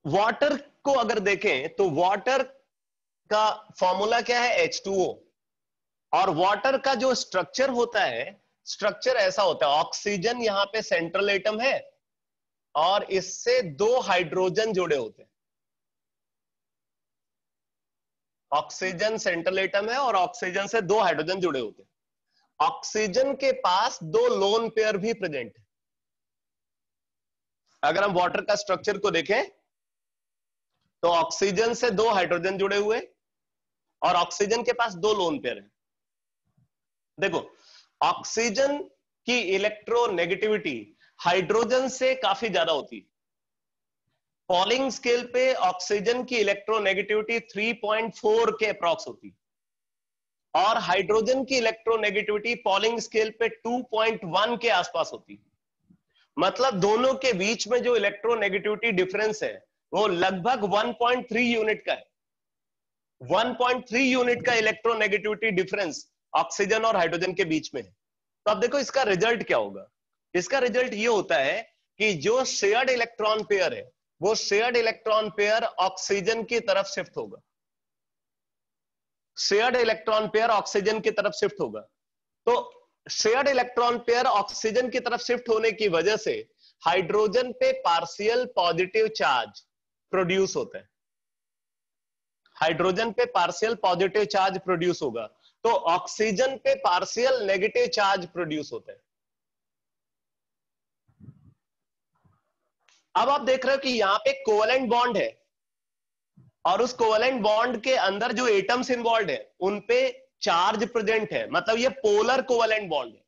वाटर को अगर देखें तो वाटर का फॉर्मूला क्या है? H2O, और वाटर का जो स्ट्रक्चर होता है, स्ट्रक्चर ऐसा होता है, ऑक्सीजन यहां पे सेंट्रल एटम है और इससे 2 हाइड्रोजन जुड़े होते हैं, ऑक्सीजन सेंट्रल एटम है और ऑक्सीजन से 2 हाइड्रोजन जुड़े होते हैं। ऑक्सीजन के पास 2 लोन पेयर भी प्रेजेंट है। अगर हम वाटर का स्ट्रक्चर को देखें तो ऑक्सीजन से 2 हाइड्रोजन जुड़े हुए और ऑक्सीजन के पास 2 लोन पेयर है। देखो, ऑक्सीजन की इलेक्ट्रोनेगेटिविटी हाइड्रोजन से काफी ज्यादा होती है। पॉलिंग स्केल पे ऑक्सीजन की इलेक्ट्रोनेगेटिविटी 3.4 के अप्रॉक्स होती है और हाइड्रोजन की इलेक्ट्रोनेगेटिविटी पॉलिंग स्केल पे 2.1 के आसपास होती है। मतलब दोनों के बीच में जो इलेक्ट्रोनेगेटिविटी डिफरेंस है वो लगभग 1.3 यूनिट का है। 1.3 यूनिट का इलेक्ट्रोनेगेटिविटी डिफरेंस ऑक्सीजन और हाइड्रोजन के बीच में है। तो अब देखो इसका रिजल्ट क्या होगा। इसका रिजल्ट ये होता है कि जो शेयर्ड इलेक्ट्रॉन पेयर है वो शेयर्ड इलेक्ट्रॉन पेयर ऑक्सीजन की तरफ शिफ्ट होगा। शेयर्ड इलेक्ट्रॉन पेयर ऑक्सीजन की तरफ शिफ्ट होगा। तो शेयर्ड इलेक्ट्रॉन पेयर ऑक्सीजन की तरफ शिफ्ट होने की वजह से हाइड्रोजन पे पार्शियल पॉजिटिव चार्ज प्रोड्यूस होता है, हाइड्रोजन पे पार्शियल पॉजिटिव चार्ज प्रोड्यूस होगा, तो ऑक्सीजन पे पार्शियल नेगेटिव चार्ज प्रोड्यूस होता है। अब आप देख रहे हो कि यहां पे कोवेलेंट बॉन्ड है और उस कोवेलेंट बॉन्ड के अंदर जो एटम्स इन्वॉल्व है उन पे चार्ज प्रेजेंट है, मतलब ये पोलर कोवेलेंट बॉन्ड है।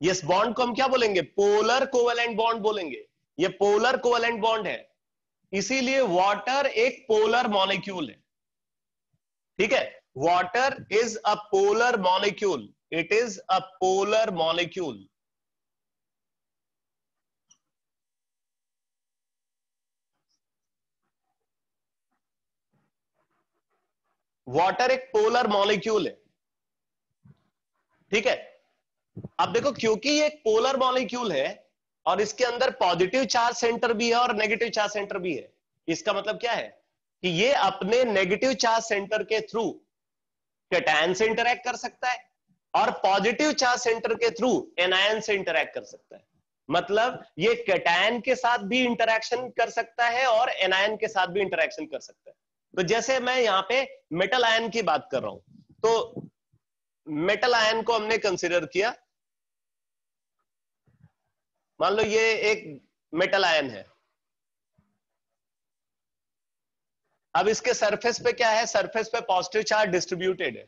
इस बॉन्ड को हम क्या बोलेंगे? पोलर कोवेलेंट बॉन्ड बोलेंगे। ये पोलर कोवेलेंट बॉन्ड है, इसीलिए वाटर एक पोलर मॉलिक्यूल है। ठीक है, water is a polar molecule, it is a polar molecule. Water एक पोलर मॉलिक्यूल है। ठीक है, अब देखो क्योंकि ये एक पोलर मॉलिक्यूल है और इसके अंदर पॉजिटिव चार्ज सेंटर भी है और नेगेटिव चार्ज सेंटर भी है, इसका मतलब क्या है कि ये अपने नेगेटिव चार्ज सेंटर के थ्रू कैटायन से इंटरैक्ट कर सकता है और पॉजिटिव चार्ज सेंटर के थ्रू एनायन से इंटरैक्ट कर सकता है। मतलब ये कैटायन के साथ भी इंटरैक्शन कर सकता है और एनायन के साथ भी इंटरैक्शन कर सकता है। तो जैसे मैं यहां पे मेटल आयन की बात कर रहा हूं, तो मेटल आयन को हमने कंसीडर किया, मान लो ये एक मेटल आयन है। अब इसके सरफेस पे क्या है? सरफेस पे पॉजिटिव चार्ज डिस्ट्रीब्यूटेड है,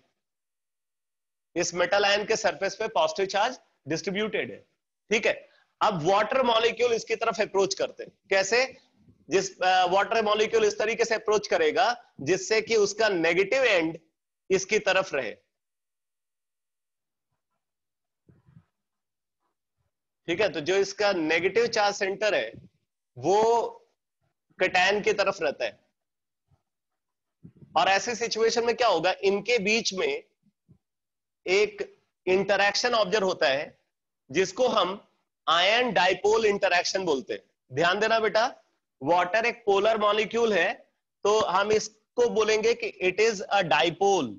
इस मेटल आयन के सरफेस पे पॉजिटिव चार्ज डिस्ट्रीब्यूटेड है। ठीक है, अब वाटर मॉलिक्यूल इसकी तरफ अप्रोच करते हैं, कैसे? जिस वाटर मॉलिक्यूल इस तरीके से अप्रोच करेगा जिससे कि उसका नेगेटिव एंड इसकी तरफ रहे। ठीक है, तो जो इसका नेगेटिव चार्ज सेंटर है वो कैटायन की तरफ रहता है, और ऐसे सिचुएशन में क्या होगा, इनके बीच में एक इंटरैक्शन ऑब्जर्व होता है जिसको हम आयन डाइपोल इंटरैक्शन बोलते हैं। ध्यान देना बेटा, वाटर एक पोलर मॉलिक्यूल है तो हम इसको बोलेंगे कि it is a dipole,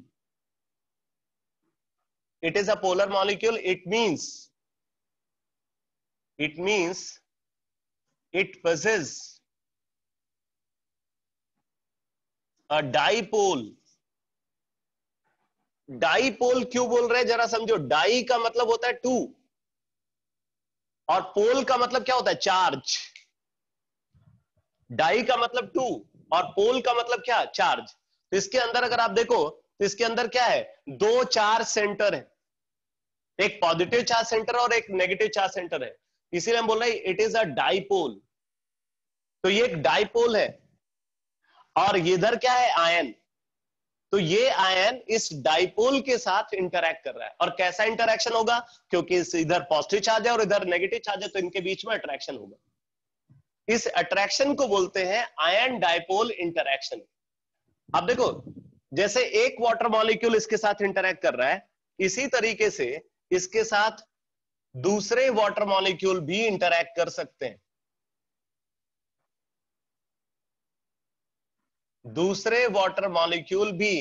it is a polar molecule, it means it possesses a dipole. Dipole क्यों बोल रहे हैं जरा समझो, डाई का मतलब होता है टू और पोल का मतलब क्या होता है? चार्ज। डाई का मतलब टू और पोल का मतलब क्या? चार्ज। तो इसके अंदर अगर आप देखो तो इसके अंदर क्या है? दो चार्ज सेंटर है, एक पॉजिटिव चार्ज सेंटर और एक नेगेटिव चार्ज सेंटर है, इसीलिए हम बोल रहे हैं इट इज अ डाइपोल। तो ये एक डाइपोल है और इधर क्या है? आयन। तो ये आयन इस डाइपोल के साथ इंटरैक्ट कर रहा है, और कैसा इंटरैक्शन होगा? क्योंकि इधर पॉजिटिव चार्ज है और इधर नेगेटिव चार्ज है, तो इनके बीच में अट्रैक्शन होगा। इस अट्रैक्शन को बोलते हैं आयन डाइपोल इंटरैक्शन। अब देखो, जैसे एक वाटर मॉलिक्यूल इसके साथ इंटरैक्ट कर रहा है, इसी तरीके से इसके साथ दूसरे वाटर मॉलिक्यूल भी इंटरैक्ट कर सकते हैं, दूसरे वाटर मॉलिक्यूल भी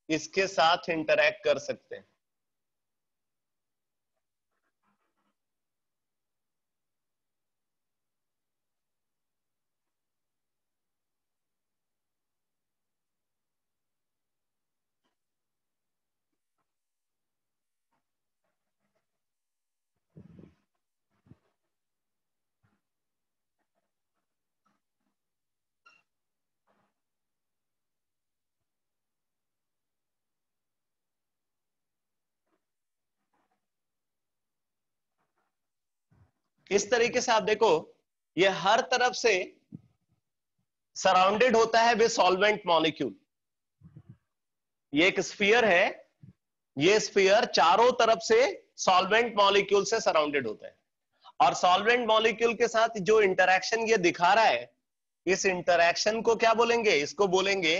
इसके साथ इंटरैक्ट कर सकते हैं। इस तरीके से आप देखो, ये हर तरफ से सराउंडेड होता है विद सॉल्वेंट मॉलिक्यूल। ये एक स्फीयर है, ये स्फीयर चारों तरफ से सॉल्वेंट मॉलिक्यूल से सराउंडेड होता है, और सॉल्वेंट मॉलिक्यूल के साथ जो इंटरैक्शन ये दिखा रहा है, इस इंटरैक्शन को क्या बोलेंगे? इसको बोलेंगे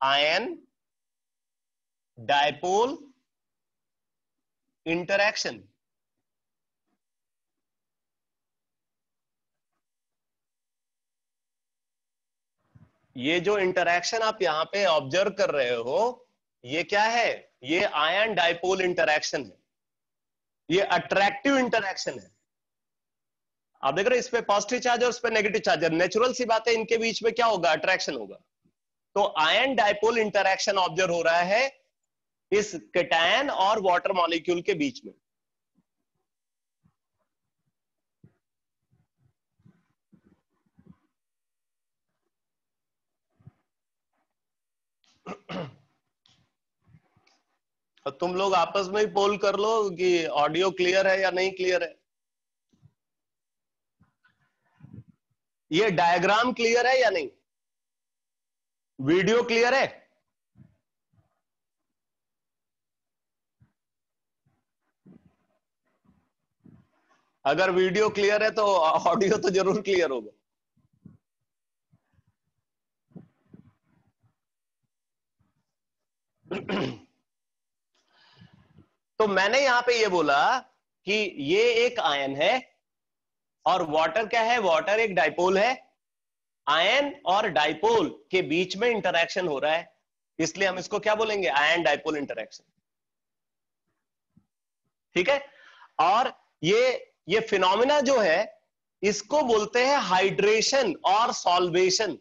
आयन डाइपोल इंटरैक्शन। ये जो इंटरैक्शन आप यहाँ पे ऑब्जर्व कर रहे हो, ये क्या है? ये आयन डाइपोल इंटरैक्शन है, ये अट्रैक्टिव इंटरैक्शन है। आप देख रहे हो, इस पे पॉजिटिव चार्ज और इस पे नेगेटिव चार्ज है, नेचुरल सी बात है, इनके बीच में क्या होगा? अट्रैक्शन होगा। तो आयन डाइपोल इंटरैक्शन ऑब्जर्व हो रहा है इस कैटायन और वाटर मॉलिक्यूल के बीच में। और तुम लोग आपस में ही पोल कर लो कि ऑडियो क्लियर है या नहीं क्लियर है। ये डायग्राम क्लियर है या नहीं? वीडियो क्लियर है? अगर वीडियो क्लियर है तो ऑडियो तो जरूर क्लियर होगा। तो मैंने यहां पे ये बोला कि ये एक आयन है और वाटर क्या है? वाटर एक डाइपोल है। आयन और डाइपोल के बीच में इंटरैक्शन हो रहा है, इसलिए हम इसको क्या बोलेंगे? Ion dipole interaction. ठीक है। और ये फिनोमिना जो है इसको बोलते हैं हाइड्रेशन और सॉल्वेशन।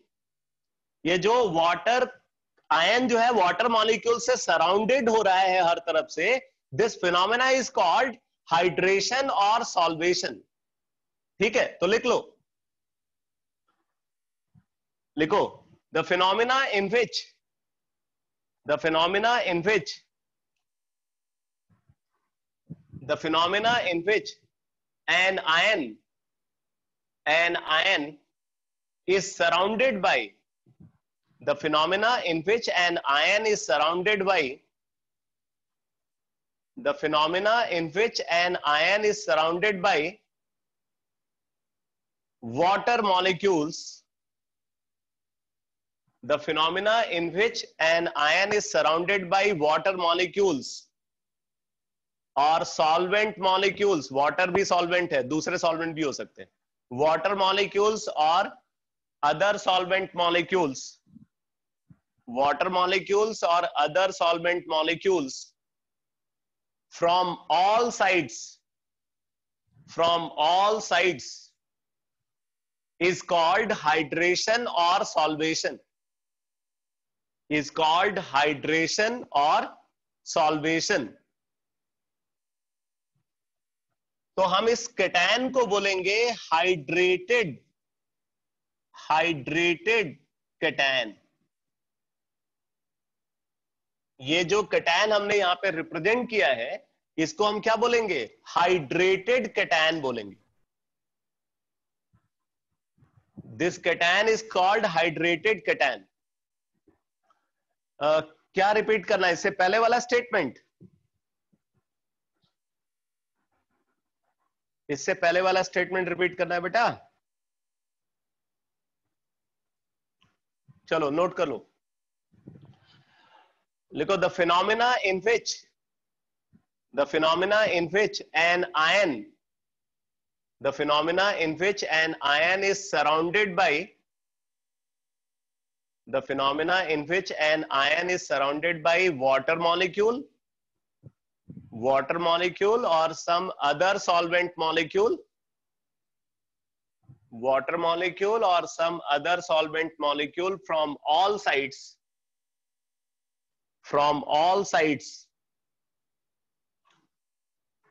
ये जो वाटर आयन जो है वाटर मॉलिक्यूल से सराउंडेड हो रहा है हर तरफ से, this phenomena is called hydration और सॉल्वेशन। ठीक है, तो लिख लो, लिखो the phenomena in which the phenomena in which the phenomena in which an ion is surrounded by the phenomena in which an ion is surrounded by the phenomena in which an ion is surrounded by water molecules, the phenomena in which an ion is surrounded by water molecules और सॉल्वेंट मॉलिक्यूल्स, वाटर भी सॉल्वेंट है, दूसरे सॉल्वेंट भी हो सकते हैं, वाटर मॉलिक्यूल्स और other solvent molecules, water molecules और other solvent molecules from all sides is called hydration or solvation, is called hydration or solvation। तो हम इस कैटायन को बोलेंगे हाइड्रेटेड कैटायन। ये जो कैटायन हमने यहां पे रिप्रेजेंट किया है इसको हम क्या बोलेंगे? हाइड्रेटेड कैटायन बोलेंगे। This cation is called hydrated cation। क्या रिपीट करना है इससे पहले वाला स्टेटमेंट? इससे पहले वाला स्टेटमेंट रिपीट करना है बेटा। चलो नोट कर लो, लिखो the phenomena in which an ion the phenomena in which an ion is surrounded by the phenomena in which an ion is surrounded by water molecule or some other solvent molecule, water molecule or some other solvent molecule from all sides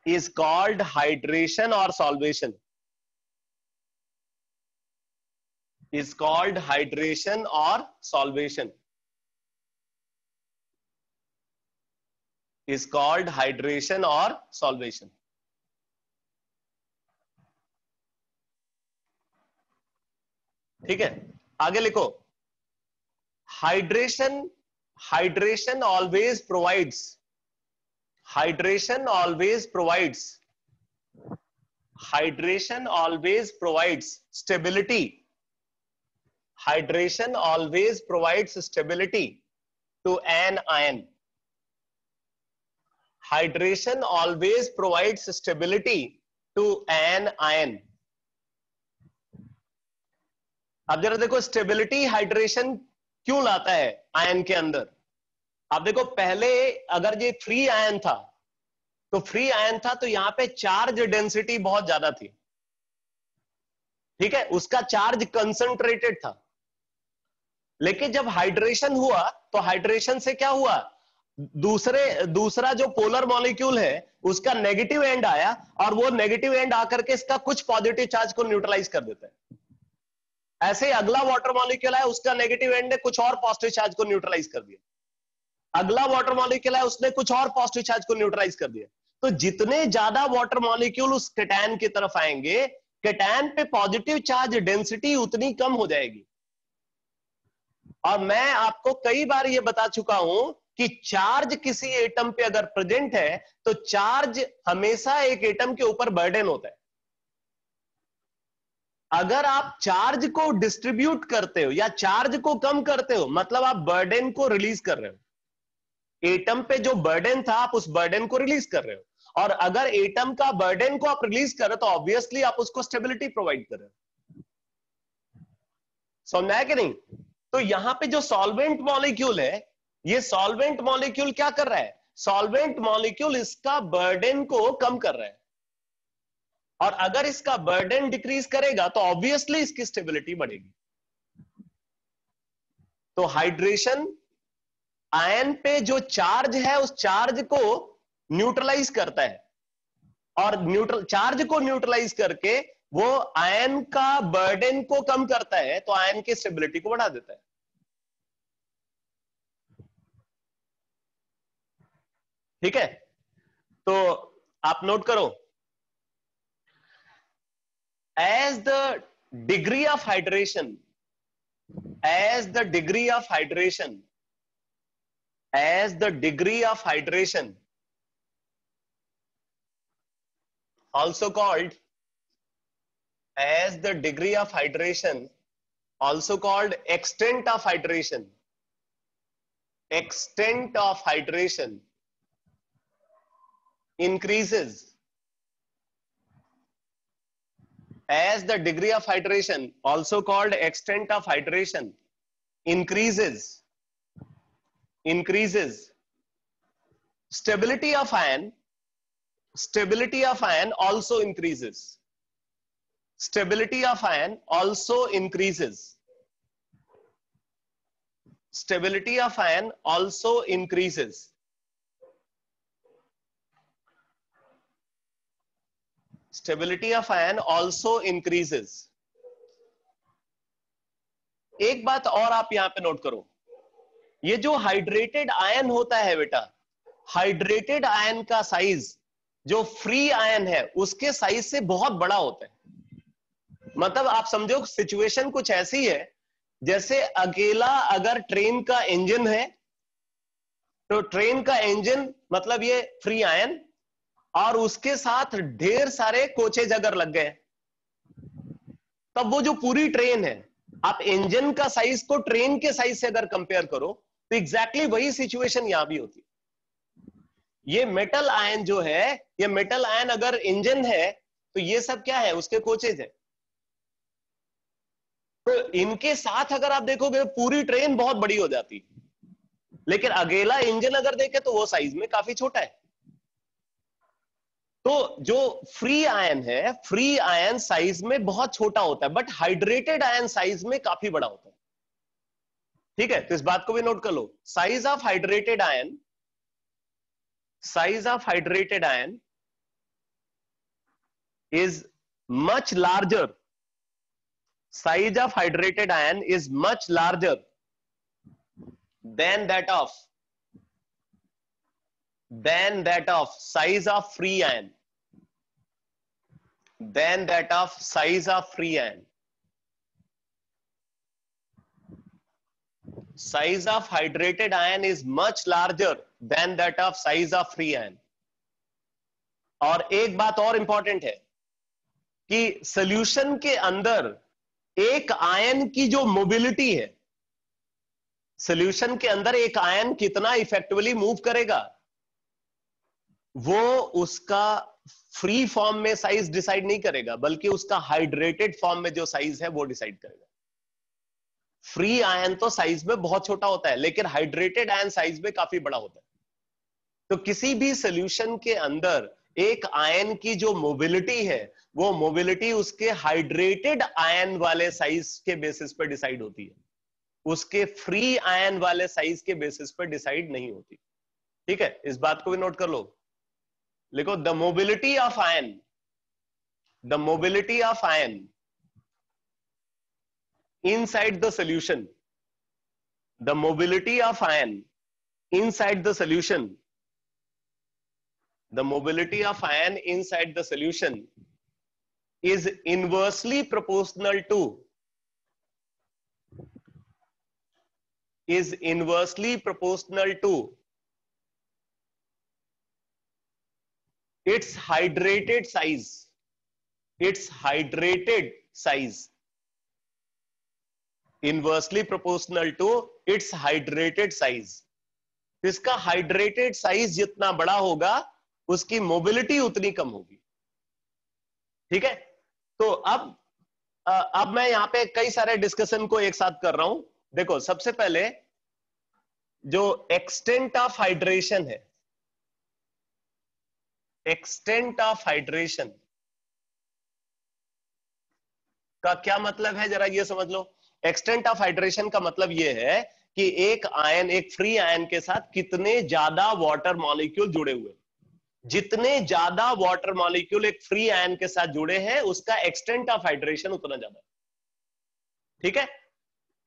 is called hydration or solvation, is called hydration or solvation, is called hydration or solvation। ठीक है, आगे लिखो hydration always provides hydration always provides stability, hydration always provides stability to an ion, hydration always provides stability to an ion। अब जरा देखो स्टेबिलिटी हाइड्रेशन क्यों लाता है आयन के अंदर? आप देखो, पहले अगर ये फ्री आयन था तो फ्री आयन था तो यहां पे चार्ज डेंसिटी बहुत ज्यादा थी, ठीक है, उसका चार्ज कंसंट्रेटेड था। लेकिन जब हाइड्रेशन हुआ तो हाइड्रेशन से क्या हुआ, दूसरा जो पोलर मॉलिक्यूल है उसका नेगेटिव एंड आया, और वो नेगेटिव एंड आकर के इसका कुछ पॉजिटिव चार्ज को न्यूट्रलाइज कर देता है। ऐसे ही अगला वाटर मॉलिक्यूल है, उसका नेगेटिव एंड ने कुछ और पॉजिटिव चार्ज को न्यूट्रलाइज कर दिया। अगला वाटर मॉलिक्यूल है, उसने कुछ और पॉजिटिव चार्ज को न्यूट्रलाइज कर दिया। तो जितने ज्यादा वाटर मॉलिक्यूल उस केटायन की तरफ आएंगे, केटायन पे पॉजिटिव चार्ज डेंसिटी उतनी कम हो जाएगी। और मैं आपको कई बार ये बता चुका हूं कि चार्ज किसी एटम पे अगर प्रेजेंट है तो चार्ज हमेशा एक एटम के ऊपर बर्डन होता है। अगर आप चार्ज को डिस्ट्रीब्यूट करते हो या चार्ज को कम करते हो, मतलब आप बर्डन को रिलीज कर रहे हो। एटम पे जो बर्डन था आप उस बर्डन को रिलीज कर रहे हो, और अगर एटम का बर्डन को आप रिलीज कर रहे हो तो ऑब्वियसली आप उसको स्टेबिलिटी प्रोवाइड कर रहे हो। समझा है कि नहीं? तो यहां पे जो सॉल्वेंट मॉलिक्यूल है, ये सॉल्वेंट मॉलिक्यूल क्या कर रहा है, सॉल्वेंट मॉलिक्यूल इसका बर्डन को कम कर रहा है, और अगर इसका बर्डन डिक्रीज करेगा तो ऑब्वियसली इसकी स्टेबिलिटी बढ़ेगी। तो हाइड्रेशन आयन पे जो चार्ज है उस चार्ज को न्यूट्रलाइज करता है, और चार्ज को न्यूट्रलाइज करके वो आयन का बर्डन को कम करता है, तो आयन की स्टेबिलिटी को बढ़ा देता है। ठीक है, तो आप नोट करो, as the degree of hydration as the degree of hydration as the degree of hydration also called as the degree of hydration also called extent of hydration increases, as the degree of hydration also called extent of hydration increases stability of ion also increases, stability of ion also increases, stability of ion also increases, stability of ion also increases। एक बात और आप यहां पे नोट करो, ये जो हाइड्रेटेड आयन होता है बेटा, हाइड्रेटेड आयन का साइज जो फ्री आयन है उसके साइज से बहुत बड़ा होता है। मतलब आप समझो सिचुएशन कुछ ऐसी है जैसे अकेला अगर ट्रेन का इंजन है, तो ट्रेन का इंजन मतलब ये फ्री आयन, और उसके साथ ढेर सारे कोचेज अगर लग गए, तब वो जो पूरी ट्रेन है, आप इंजन का साइज को ट्रेन के साइज से अगर कंपेयर करो तो एग्जैक्टली वही सिचुएशन यहां भी होती है। ये मेटल आयन जो है, ये मेटल आयन अगर इंजन है तो ये सब क्या है, उसके कोचेज है। तो इनके साथ अगर आप देखोगे पूरी ट्रेन बहुत बड़ी हो जाती, लेकिन अकेला इंजन अगर देखे तो वो साइज में काफी छोटा है। तो जो फ्री आयन है, फ्री आयन साइज में बहुत छोटा होता है, बट हाइड्रेटेड आयन साइज में काफी बड़ा होता है। ठीक है, तो इस बात को भी नोट कर लो, size of hydrated ion, size of hydrated ion is much larger, size of hydrated ion is much larger than that of size of free ion, than that of size of free ion। Size of hydrated ion is much larger than that of size of free ion। और एक बात और इंपॉर्टेंट है कि सॉल्यूशन के अंदर एक आयन की जो मोबिलिटी है, सॉल्यूशन के अंदर एक आयन कितना इफेक्टिवली मूव करेगा, वो उसका फ्री फॉर्म में साइज डिसाइड नहीं करेगा, बल्कि उसका हाइड्रेटेड फॉर्म में जो साइज है वो डिसाइड करेगा। फ्री आयन तो साइज में बहुत छोटा होता है, लेकिन हाइड्रेटेड आयन साइज में काफी बड़ा होता है। तो किसी भी सॉल्यूशन के अंदर एक आयन की जो मोबिलिटी है, वो मोबिलिटी उसके हाइड्रेटेड आयन वाले साइज के बेसिस पर डिसाइड होती है, उसके फ्री आयन वाले साइज के बेसिस पर डिसाइड नहीं होती। ठीक है, इस बात को भी नोट कर लो। लिखो, the mobility of ion, the mobility of ion inside the solution, the mobility of ion inside the solution, the mobility of ion inside the solution is inversely proportional to, is inversely proportional to its hydrated size, its hydrated size, inversely proportional to its hydrated size. इसका हाइड्रेटेड साइज जितना बड़ा होगा, उसकी मोबिलिटी उतनी कम होगी। ठीक है, तो अब मैं यहां पे कई सारे डिस्कशन को एक साथ कर रहा हूं। देखो, सबसे पहले जो एक्सटेंट ऑफ हाइड्रेशन है, एक्सटेंट ऑफ हाइड्रेशन का क्या मतलब है, जरा ये समझ लो। एक्सटेंट ऑफ हाइड्रेशन का मतलब यह है कि एक आयन, एक फ्री आयन के साथ कितने ज्यादा वाटर मॉलिक्यूल जुड़े हुए, जितने ज्यादा वाटर मॉलिक्यूल एक फ्री आयन के साथ जुड़े हैं, उसका एक्सटेंट ऑफ हाइड्रेशन उतना ज्यादा। ठीक है,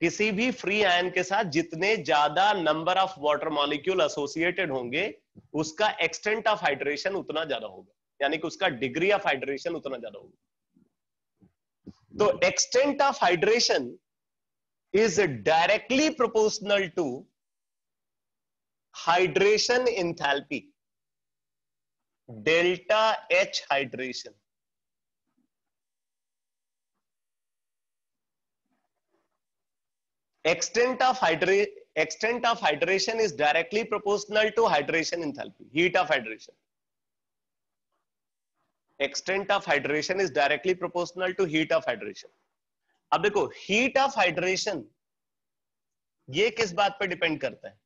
किसी भी फ्री आयन के साथ जितने ज्यादा number of water molecule associated होंगे, उसका एक्सटेंट ऑफ हाइड्रेशन उतना ज्यादा होगा, यानी कि उसका डिग्री ऑफ हाइड्रेशन उतना ज्यादा होगा। तो extent of hydration is directly proportional to hydration enthalpy, delta H hydration। extent of hydration is directly proportional to hydration enthalpy, heat of hydration। extent of hydration is directly proportional to heat of hydration। अब देखो, हीट ऑफ हाइड्रेशन ये किस बात पर डिपेंड करता है?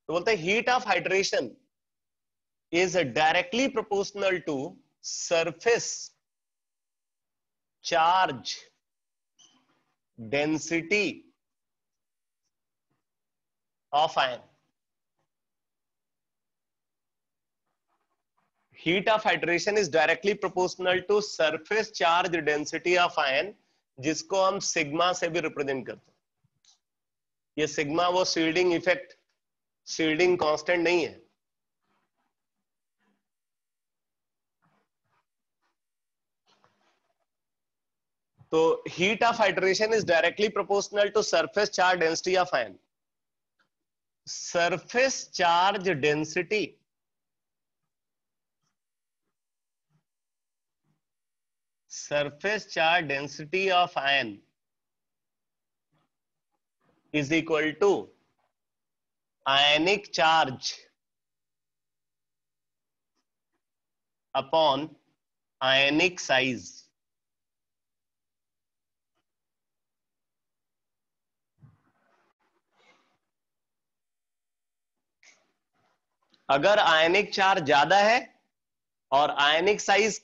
तो बोलते हैं heat of hydration is directly proportional to surface charge density of ion. heat of hydration is directly proportional to surface charge density of ion, जिसको हम सिग्मा से भी रिप्रेजेंट करते हैं। ये सिग्मा वो शील्डिंग इफेक्ट, शील्डिंग कांस्टेंट नहीं है। तो heat of hydration is directly proportional to surface charge density of ion। surface charge density surface charge density of ion is equal to ionic charge upon ionic size। अगर आयनिक चार्ज ज्यादा है और आयनिक साइज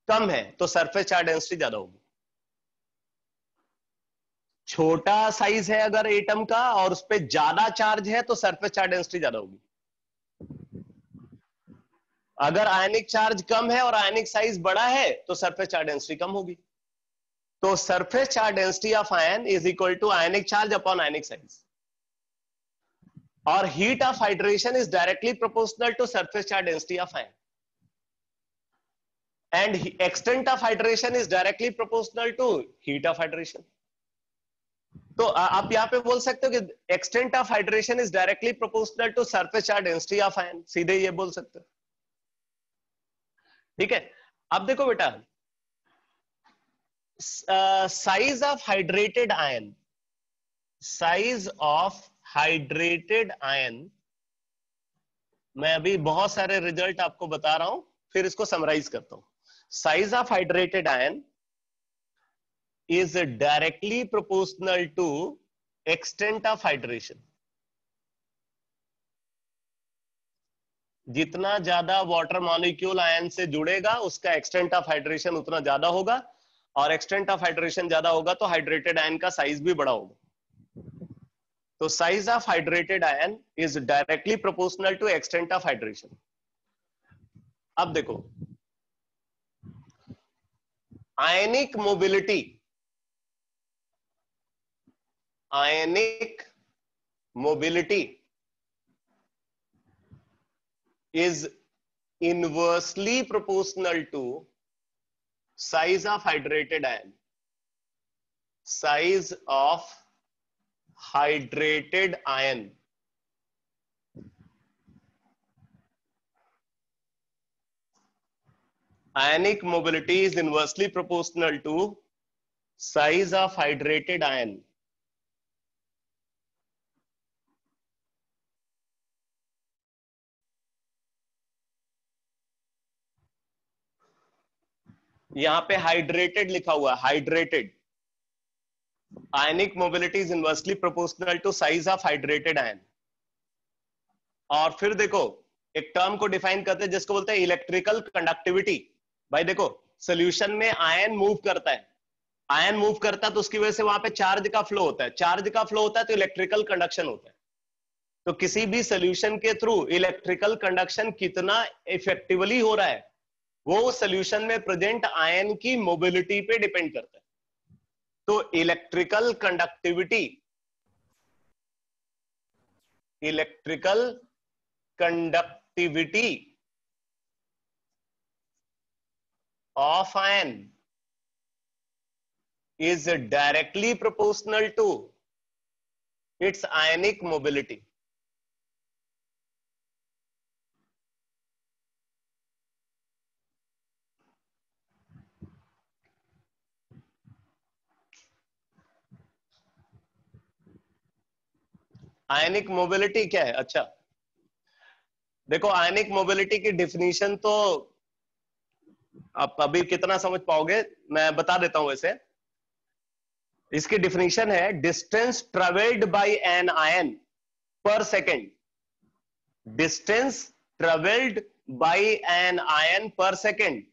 कम है, तो सरफेस चार्ज डेंसिटी ज्यादा होगी। छोटा साइज है अगर एटम का और उस पर ज्यादा चार्ज है, तो सरफेस चार्ज डेंसिटी ज्यादा होगी। अगर आयनिक चार्ज कम है और आयनिक साइज बड़ा है, तो सरफेस चार्ज डेंसिटी कम होगी। तो surface charge density of ion is equal to ionic charge upon ionic size. और heat of hydration is directly proportional to surface charge density of ion, and extent of hydration is directly proportional to heat of hydration। तो आप यहां पे बोल सकते हो कि extent of hydration is directly proportional to surface charge density of ion, सीधे ये बोल सकते हो। ठीक है, अब देखो बेटा, size of hydrated ion, size of hydrated ion, मैं अभी बहुत सारे रिजल्ट आपको बता रहा हूं, फिर इसको समराइज करता हूं। Size of hydrated ion is directly proportional to extent of hydration. जितना ज्यादा वाटर मॉलिक्यूल आयन से जुड़ेगा उसका एक्सटेंट ऑफ हाइड्रेशन उतना ज्यादा होगा, और एक्सटेंट ऑफ हाइड्रेशन ज्यादा होगा तो हाइड्रेटेड आयन का साइज भी बड़ा होगा. तो size of hydrated ion is directly proportional to extent of hydration. अब देखो, ionic mobility is inversely proportional to size of hydrated ion. Size of hydrated ion. Ionic mobility is inversely proportional to size of hydrated ion. यहां पे हाइड्रेटेड लिखा हुआ है, hydrated. Ionic mobility is inversely proportional to size of hydrated ion. और फिर देखो, एक टर्म को डिफाइन करते हैं जिसको बोलते हैं इलेक्ट्रिकल कंडक्टिविटी. भाई देखो, सॉल्यूशन में आयन मूव करता है, आयन मूव करता है तो उसकी वजह से वहां पे चार्ज का फ्लो होता है, चार्ज का फ्लो होता है तो इलेक्ट्रिकल कंडक्शन होता है. तो किसी भी सॉल्यूशन के थ्रू इलेक्ट्रिकल कंडक्शन कितना इफेक्टिवली हो रहा है वो सॉल्यूशन में प्रेजेंट आयन की मोबिलिटी पे डिपेंड करता है. तो electrical conductivity of ion is directly proportional to its ionic mobility. Ionic mobility क्या है? अच्छा देखो, आयनिक मोबिलिटी की डेफिनेशन तो आप अभी कितना समझ पाओगे, मैं बता देता हूं. वैसे इसकी डेफिनेशन है distance travelled by an ion per second. Distance travelled by an ion per second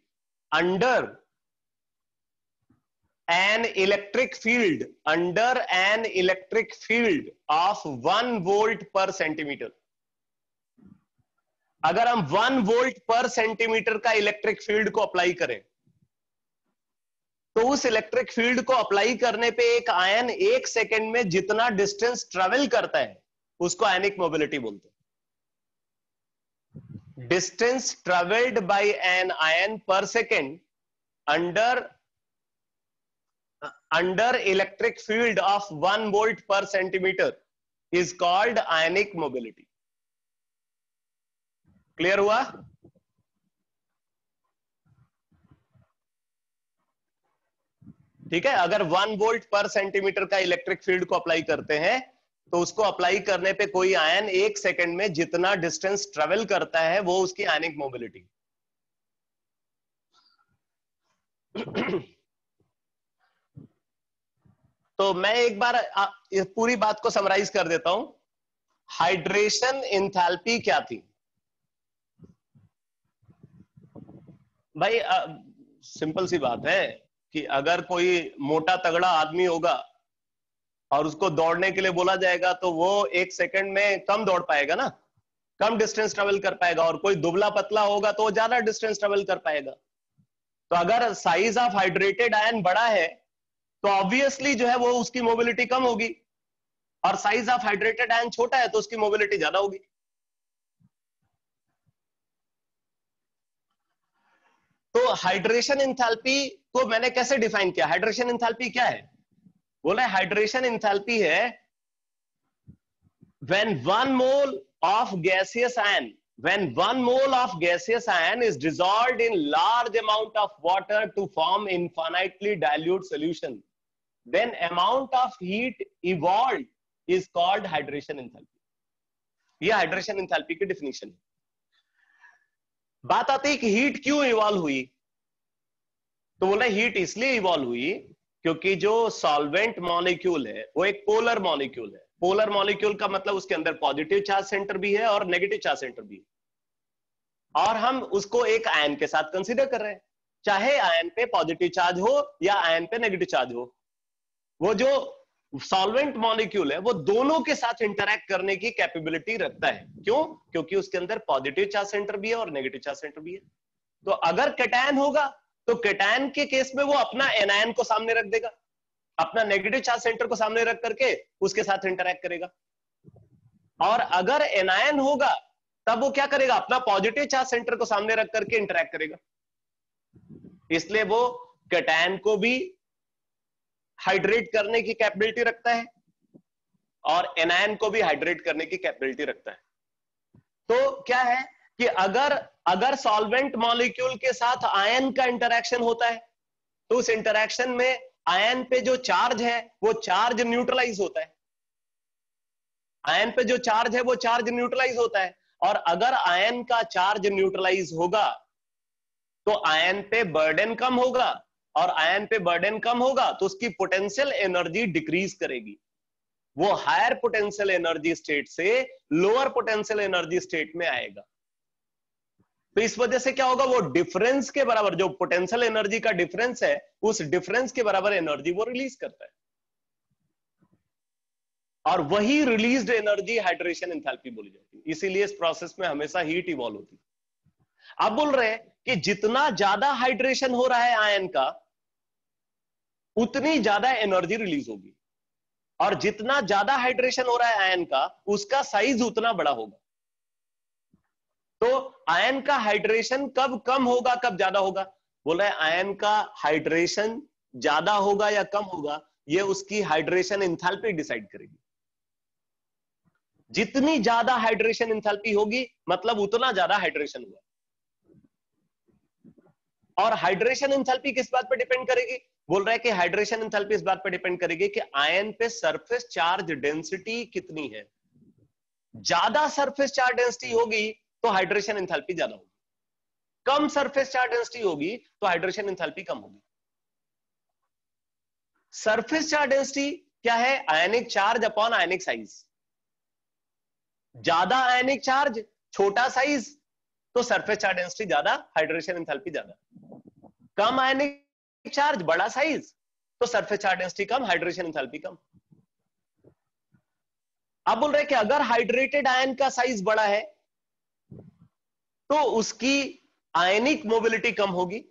under an electric field of 1 volt per centimeter. अगर हम 1 वोल्ट पर सेंटीमीटर का इलेक्ट्रिक फील्ड को अप्लाई करें तो उस इलेक्ट्रिक फील्ड को अप्लाई करने पे एक आयन 1 सेकेंड में जितना डिस्टेंस ट्रेवल करता है उसको आयनिक मोबिलिटी बोलते हैं. Distance travelled by an ion per second under electric field of 1 volt per centimetre is called ionic mobility. Clear हुआ? ठीक है. अगर 1 वोल्ट पर सेंटीमीटर का इलेक्ट्रिक फील्ड को अप्लाई करते हैं तो उसको अप्लाई करने पे कोई आयन 1 सेकेंड में जितना डिस्टेंस ट्रेवल करता है वो उसकी आयनिक मोबिलिटी. तो मैं एक बार इस पूरी बात को समराइज कर देता हूं. हाइड्रेशन एंथैल्पी क्या थी? भाई सिंपल सी बात है कि अगर कोई मोटा तगड़ा आदमी होगा और उसको दौड़ने के लिए बोला जाएगा तो वो 1 सेकंड में कम दौड़ पाएगा ना, कम डिस्टेंस ट्रेवल कर पाएगा. और कोई दुबला पतला होगा तो वो ज्यादा डिस्टेंस ट्रेवल कर पाएगा. तो अगर साइज ऑफ हाइड्रेटेड आयन बड़ा है तो ऑब्वियसली जो है वो उसकी मोबिलिटी कम होगी, और साइज ऑफ हाइड्रेटेड आयन छोटा है तो उसकी मोबिलिटी ज्यादा होगी. तो हाइड्रेशन एंथैल्पी को मैंने कैसे डिफाइन किया? हाइड्रेशन एंथैल्पी क्या है? बोला हाइड्रेशन एंथैल्पी है when 1 mole of gaseous ion is dissolved in large amount of water to form infinitely dilute solution, then amount of heat evolved is called hydration enthalpy. ये हाइड्रेशन एंथैल्पी की डेफिनेशन है. बात आती है कि हीट क्यों इवॉल्व हुई? तो बोला हीट इसलिए इवॉल्व हुई क्योंकि जो सॉल्वेंट मॉलिक्यूल है वो एक पोलर मॉलिक्यूल है। पोलर मॉलिक्यूल का मतलब उसके अंदर पॉजिटिव चार्ज सेंटर भी है और नेगेटिव चार्ज सेंटर भी है, और हम उसको एक आयन के साथ कंसीडर कर रहे हैं, चाहे आयन पे पॉजिटिव चार्ज हो या आयन पे नेगेटिव चार्ज हो। वो जो सॉल्वेंट मॉलिक्यूल है वो दोनों के साथ इंटरैक्ट करने की कैपेबिलिटी रखता है। क्यों? क्योंकि उसके अंदर पॉजिटिव चार्ज सेंटर भी है और नेगेटिव चार्ज सेंटर भी है। तो अगर कैटायन होगा तो कैटायन के केस में वो अपना एनायन को सामने रख देगा, अपना नेगेटिव चार्ज सेंटर को सामने रख करके उसके साथ इंटरैक्ट करेगा। और अगर एनायन होगा तब वो क्या करेगा? अपना पॉजिटिव चार्ज सेंटर को सामने रख करके इंटरैक्ट करेगा। इसलिए वो कैटायन को भी हाइड्रेट करने की कैपेबिलिटी रखता है और एनायन को भी हाइड्रेट करने की कैपेबिलिटी रखता है। तो क्या है कि अगर सॉल्वेंट मॉलिक्यूल के साथ आयन का इंटरैक्शन होता है तो उस इंटरैक्शन में आयन पे जो चार्ज है वो चार्ज न्यूट्रलाइज होता है। आयन पे जो चार्ज है वो चार्ज न्यूट्रलाइज होता है, और अगर आयन का चार्ज न्यूट्रलाइज होगा तो आयन पे बर्डन कम होगा, और आयन पे बर्डन कम होगा तो उसकी पोटेंशियल एनर्जी डिक्रीज करेगी। वो हायर पोटेंशियल एनर्जी स्टेट से लोअर पोटेंशियल एनर्जी स्टेट में आएगा। तो इस वजह से क्या होगा? वो डिफरेंस के बराबर, जो पोटेंशियल एनर्जी का डिफरेंस है, उस डिफरेंस के बराबर एनर्जी वो रिलीज करता है, और वही रिलीज्ड एनर्जी हाइड्रेशन एंथैल्पी बोली जाती है। इसीलिए इस प्रोसेस में हमेशा हीट इवॉल्व होती है। आप बोल रहे हैं कि जितना ज्यादा हाइड्रेशन हो रहा है आयन का उतनी ज्यादा एनर्जी रिलीज होगी, और जितना ज्यादा हाइड्रेशन हो रहा है आयन का उसका साइज उतना बड़ा होगा। तो आयन का हाइड्रेशन कब कम होगा कब ज्यादा होगा? बोल रहे हैं आयन का हाइड्रेशन ज्यादा होगा या कम होगा ये उसकी हाइड्रेशन एंथैल्पी डिसाइड करेगी। जितनी ज्यादा हाइड्रेशन एंथैल्पी होगी मतलब उतना ज्यादा हाइड्रेशन हुआ। और हाइड्रेशन एंथैल्पी किस बात पर डिपेंड करेगी? बोल रहा है कि हाइड्रेशन एंथैल्पी इस बात पर डिपेंड करेगी कि आयन पे सरफेस चार्ज डेंसिटी कितनी है। ज्यादा सरफेस चार्ज डेंसिटी होगी तो हाइड्रेशन एंथैल्पी ज्यादा होगी, कम सरफेस चार्ज डेंसिटी होगी तो हाइड्रेशन एंथैल्पी कम होगी। सरफेस चार्ज डेंसिटी क्या है? आयनिक चार्ज अपॉन आयनिक साइज। ज्यादा आयनिक चार्ज छोटा साइज तो सरफेस चार्ज डेंसिटी ज्यादा, हाइड्रेशन एंथैल्पी ज्यादा। कम आयनिक चार्ज बड़ा साइज तो सरफेस चार्ज डेंसिटी कम, हाइड्रेशन एंथैल्पी कम। आप बोल रहे हैं कि अगर हाइड्रेटेड आयन का साइज बड़ा है तो उसकी आयनिक मोबिलिटी कम होगी,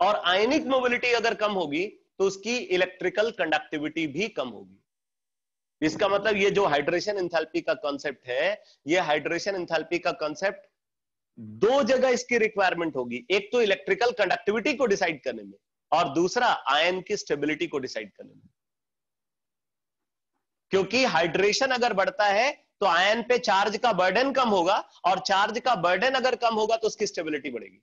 और आयनिक मोबिलिटी अगर कम होगी तो उसकी इलेक्ट्रिकल कंडक्टिविटी भी कम होगी। इसका मतलब ये जो हाइड्रेशन एंथैल्पी का कॉन्सेप्ट है, ये हाइड्रेशन एंथैल्पी का कॉन्सेप्ट दो जगह इसकी रिक्वायरमेंट होगी, एक तो इलेक्ट्रिकल कंडक्टिविटी को डिसाइड करने में और दूसरा आयन की स्टेबिलिटी को डिसाइड करने में। क्योंकि हाइड्रेशन अगर बढ़ता है तो आयन पे चार्ज का बर्डन कम होगा, और चार्ज का बर्डन अगर कम होगा तो उसकी स्टेबिलिटी बढ़ेगी।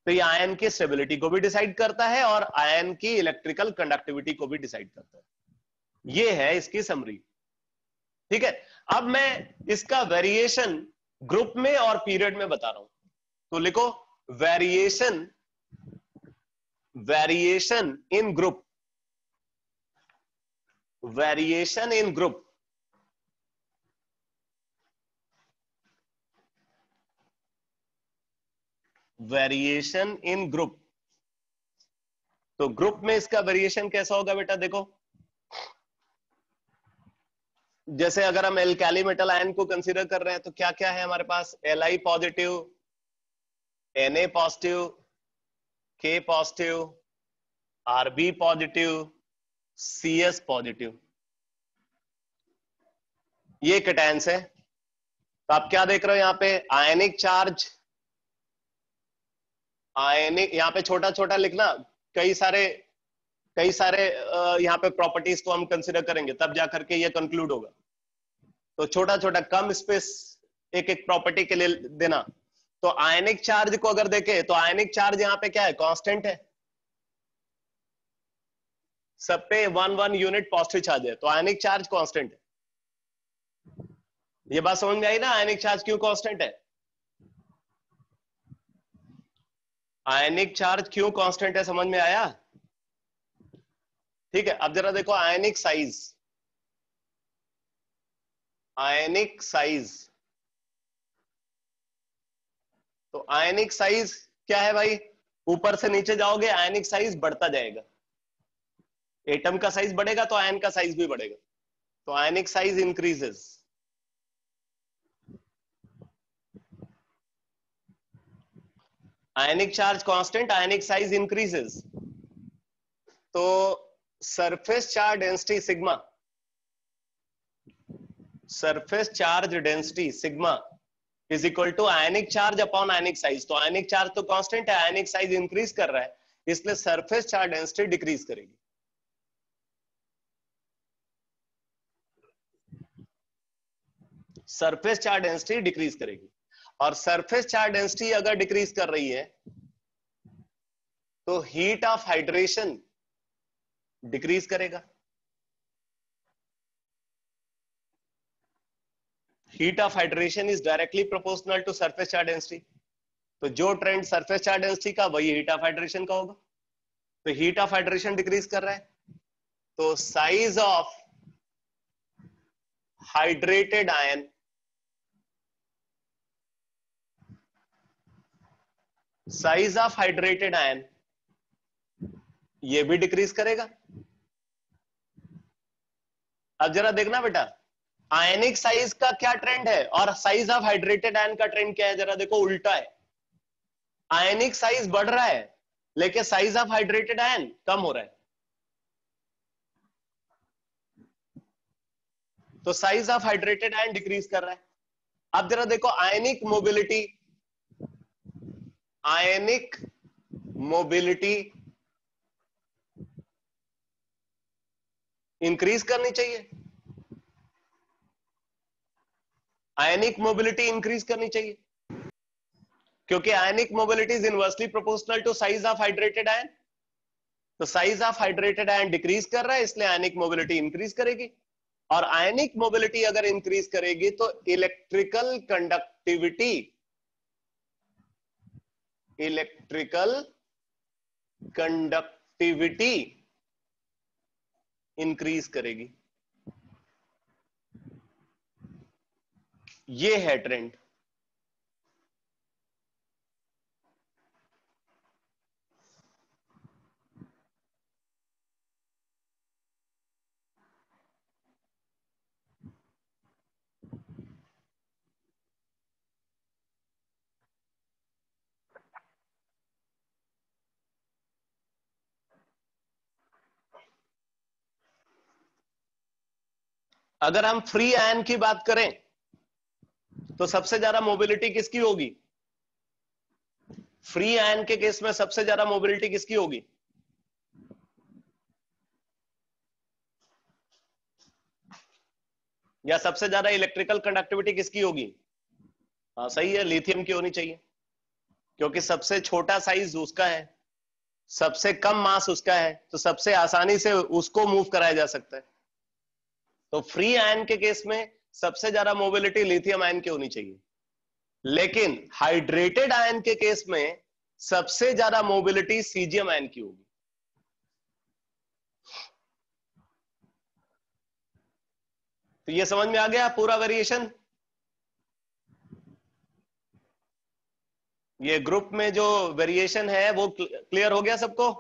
तो ये आयन की स्टेबिलिटी को भी डिसाइड करता है और आयन की इलेक्ट्रिकल कंडक्टिविटी को भी डिसाइड करता है। ये है इसकी समरी। ठीक है, अब मैं इसका वेरिएशन ग्रुप में और पीरियड में बता रहा हूं। तो लिखो variation in group, variation in group. Variation in group, तो ग्रुप में इसका वेरिएशन कैसा होगा बेटा? देखो, जैसे अगर हम एल्काली मेटल आयन को कंसीडर कर रहे हैं तो क्या क्या है हमारे पास? Li positive, Na positive, K positive, Rb positive, Cs positive, ये कैटायंस है। तो आप क्या देख रहे हो यहाँ पे? आयनिक चार्ज, आयनिक, यहाँ पे छोटा छोटा लिखना, कई सारे यहाँ पे प्रॉपर्टीज को हम कंसीडर करेंगे तब जाकर के ये कंक्लूड होगा। तो छोटा छोटा कम स्पेस एक एक प्रॉपर्टी के लिए देना। तो आयनिक चार्ज को अगर देखें तो आयनिक चार्ज यहाँ पे क्या है? कांस्टेंट है, सब पे 1 यूनिट पॉजिटिव चार्ज है, तो आयनिक चार्ज कांस्टेंट है। ये बात समझ में आई ना? आयनिक चार्ज क्यों कांस्टेंट है? आयनिक चार्ज क्यों कांस्टेंट है, समझ में आया? ठीक है, अब जरा देखो आयनिक साइज, आयनिक साइज, तो आयनिक साइज क्या है भाई, ऊपर से नीचे जाओगे आयनिक साइज बढ़ता जाएगा, एटम का साइज बढ़ेगा तो आयन का साइज भी बढ़ेगा, तो ionic size increases. Ionic charge constant, ionic size increases, तो surface charge density sigma, surface charge density sigma is equal to ionic charge upon ionic size, तो आयनिक चार्ज तो कांस्टेंट है, आयनिक साइज इंक्रीज कर रहा है, इसलिए सरफेस चार्ज डेंसिटी डिक्रीज करेगी। सरफेस चार्ज डेंसिटी डिक्रीज करेगी, और सरफेस चार्ज डेंसिटी अगर डिक्रीज कर रही है तो हीट ऑफ हाइड्रेशन डिक्रीज करेगा। Heat of hydration is directly proportional to surface charge density, तो जो ट्रेंड सरफेस चार्ज डेंसिटी का वही हीट ऑफ हाइड्रेशन का होगा, तो हीट ऑफ हाइड्रेशन डिक्रीज कर रहा है, तो size of hydrated ion, size of hydrated ion ये भी डिक्रीज करेगा। अब जरा देखना बेटा, आयनिक साइज का क्या ट्रेंड है और साइज ऑफ हाइड्रेटेड आयन का ट्रेंड क्या है, जरा देखो उल्टा है। आयनिक साइज बढ़ रहा है लेकिन साइज ऑफ हाइड्रेटेड आयन कम हो रहा है, तो size of hydrated ion decrease कर रहा है। अब जरा देखो ionic mobility, ionic mobility increase करनी चाहिए, आयनिक मोबिलिटी इंक्रीज करनी चाहिए, क्योंकि ionic mobility is inversely proportional to size of hydrated ion, तो size of hydrated ion decrease कर रहा है इसलिए आयनिक मोबिलिटी इंक्रीज करेगी, और आयनिक मोबिलिटी अगर इंक्रीज करेगी तो electrical conductivity, electrical conductivity increase करेगी। ये है ट्रेंड। अगर हम फ्री आयन की बात करें तो सबसे ज्यादा मोबिलिटी किसकी होगी, फ्री आयन के केस में सबसे ज्यादा मोबिलिटी किसकी होगी, या सबसे ज्यादा इलेक्ट्रिकल कंडक्टिविटी किसकी होगी? हाँ सही है, लिथियम की होनी चाहिए, क्योंकि सबसे छोटा साइज उसका है, सबसे कम मास उसका है, तो सबसे आसानी से उसको मूव कराया जा सकता है, तो फ्री आयन के केस में सबसे ज्यादा मोबिलिटी लिथियम आयन की होनी चाहिए, लेकिन हाइड्रेटेड आयन के केस में सबसे ज्यादा मोबिलिटी सीजियम आयन की होगी। तो ये समझ में आ गया पूरा वेरिएशन, ये ग्रुप में जो वेरिएशन है वो क्लियर हो गया सबको?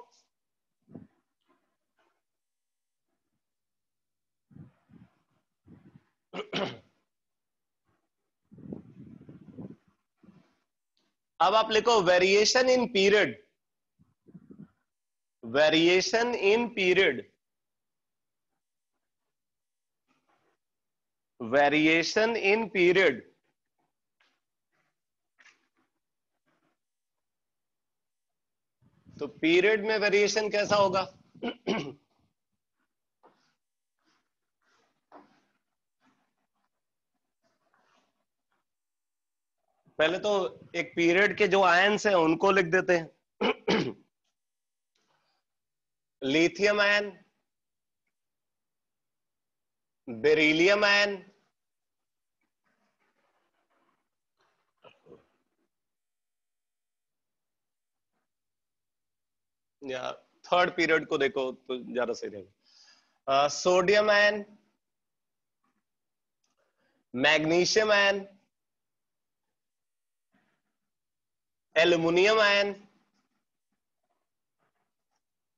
अब आप लिखो variation in period, variation in period, variation in period, तो पीरियड में वेरिएशन कैसा होगा? पहले तो एक पीरियड के जो आयन्स हैं उनको लिख देते हैं। लिथियम आयन, बेरिलियम आयन, या थर्ड पीरियड को देखो तो ज्यादा सही रहेगा, sodium ion, magnesium ion, aluminium ion,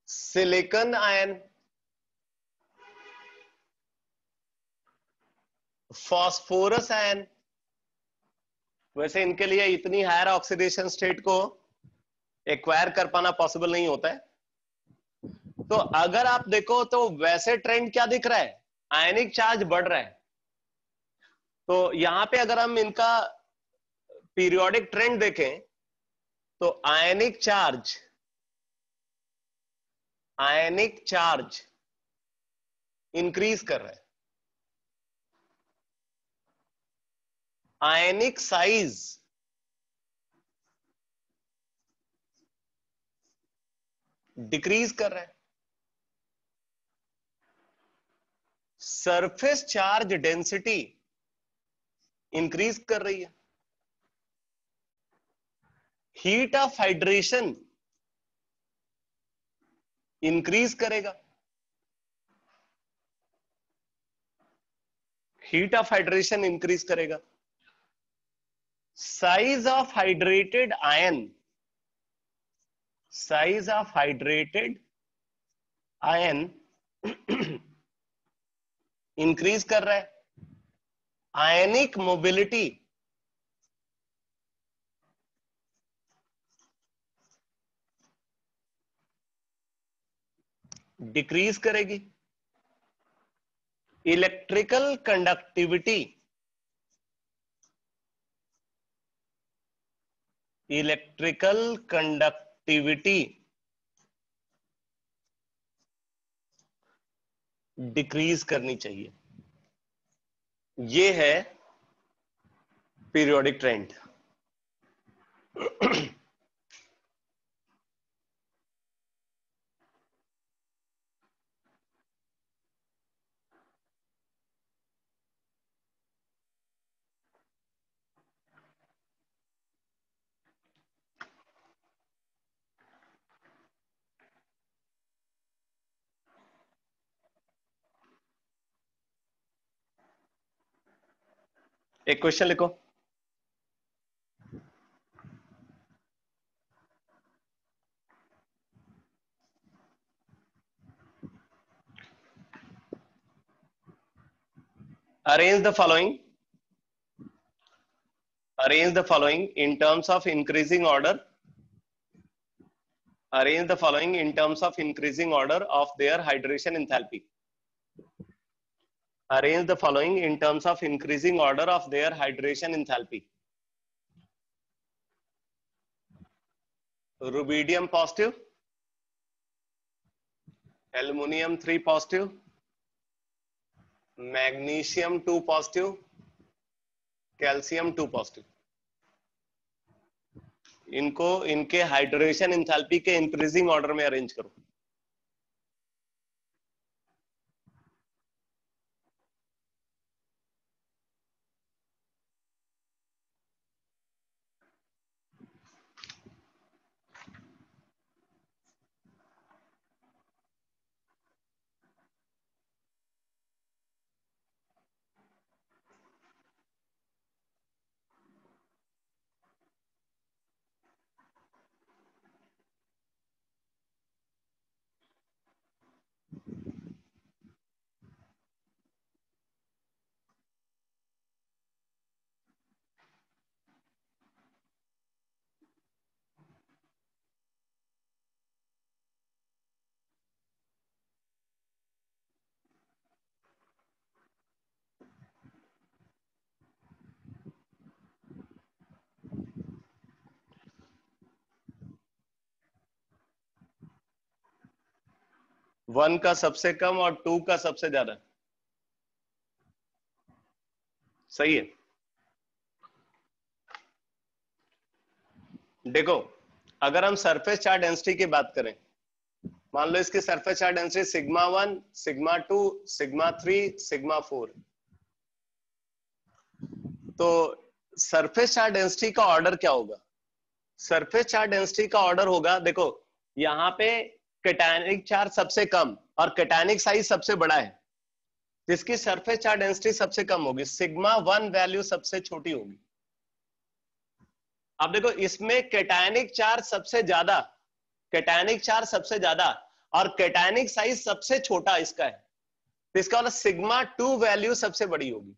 silicon ion, phosphorus ion. वैसे इनके लिए इतनी हायर ऑक्सीडेशन स्टेट को एक्वायर कर पाना पॉसिबल नहीं होता है। तो अगर आप देखो तो वैसे ट्रेंड क्या दिख रहा है, आयनिक चार्ज बढ़ रहा है। तो यहां पे अगर हम इनका पीरियोडिक ट्रेंड देखें तो आयनिक चार्ज इंक्रीज कर रहा है, आयनिक साइज डिक्रीज कर रहा है, सरफेस चार्ज डेंसिटी इंक्रीज कर रही है, हीट ऑफ हाइड्रेशन इंक्रीज करेगा, हीट ऑफ हाइड्रेशन इंक्रीज करेगा, size of hydrated ion increase कर रहा है, आयनिक मोबिलिटी डिक्रीज करेगी, इलेक्ट्रिकल कंडक्टिविटी डिक्रीज करनी चाहिए। ये है पीरियोडिक ट्रेंड। एक क्वेश्चन लिखो। Arrange the following in terms of increasing order. Arrange the following in terms of increasing order of their hydration enthalpy. Arrange the following in terms of increasing order of their hydration enthalpy. Rubidium positive, aluminium 3 positive, magnesium 2 positive, calcium 2 positive. इनको इनके हाइड्रेशन एंथैल्पी के इंक्रीजिंग ऑर्डर में अरेंज करो। वन का सबसे कम और 2 का सबसे ज्यादा। सही है। देखो अगर हम सरफेस चार्ज डेंसिटी की बात करें, मान लो इसकी surface charge density sigma 1, sigma 2, sigma 3, sigma 4, तो सरफेस चार्ज डेंसिटी का ऑर्डर क्या होगा? सरफेस चार्ज डेंसिटी का ऑर्डर होगा, देखो यहाँ पे कैटायनिक चार्ज सबसे कम और कैटायनिक साइज सबसे बड़ा है, जिसकी सरफेस चार्ज डेंसिटी सबसे कम होगी, सिग्मा 1 वैल्यू सबसे छोटी होगी। अब देखो इसमें कैटायनिक चार्ज सबसे ज्यादा, कैटायनिक चार्ज सबसे ज्यादा और कैटायनिक साइज सबसे छोटा इसका है, तो इसका मतलब सिग्मा 2 वैल्यू सबसे बड़ी होगी।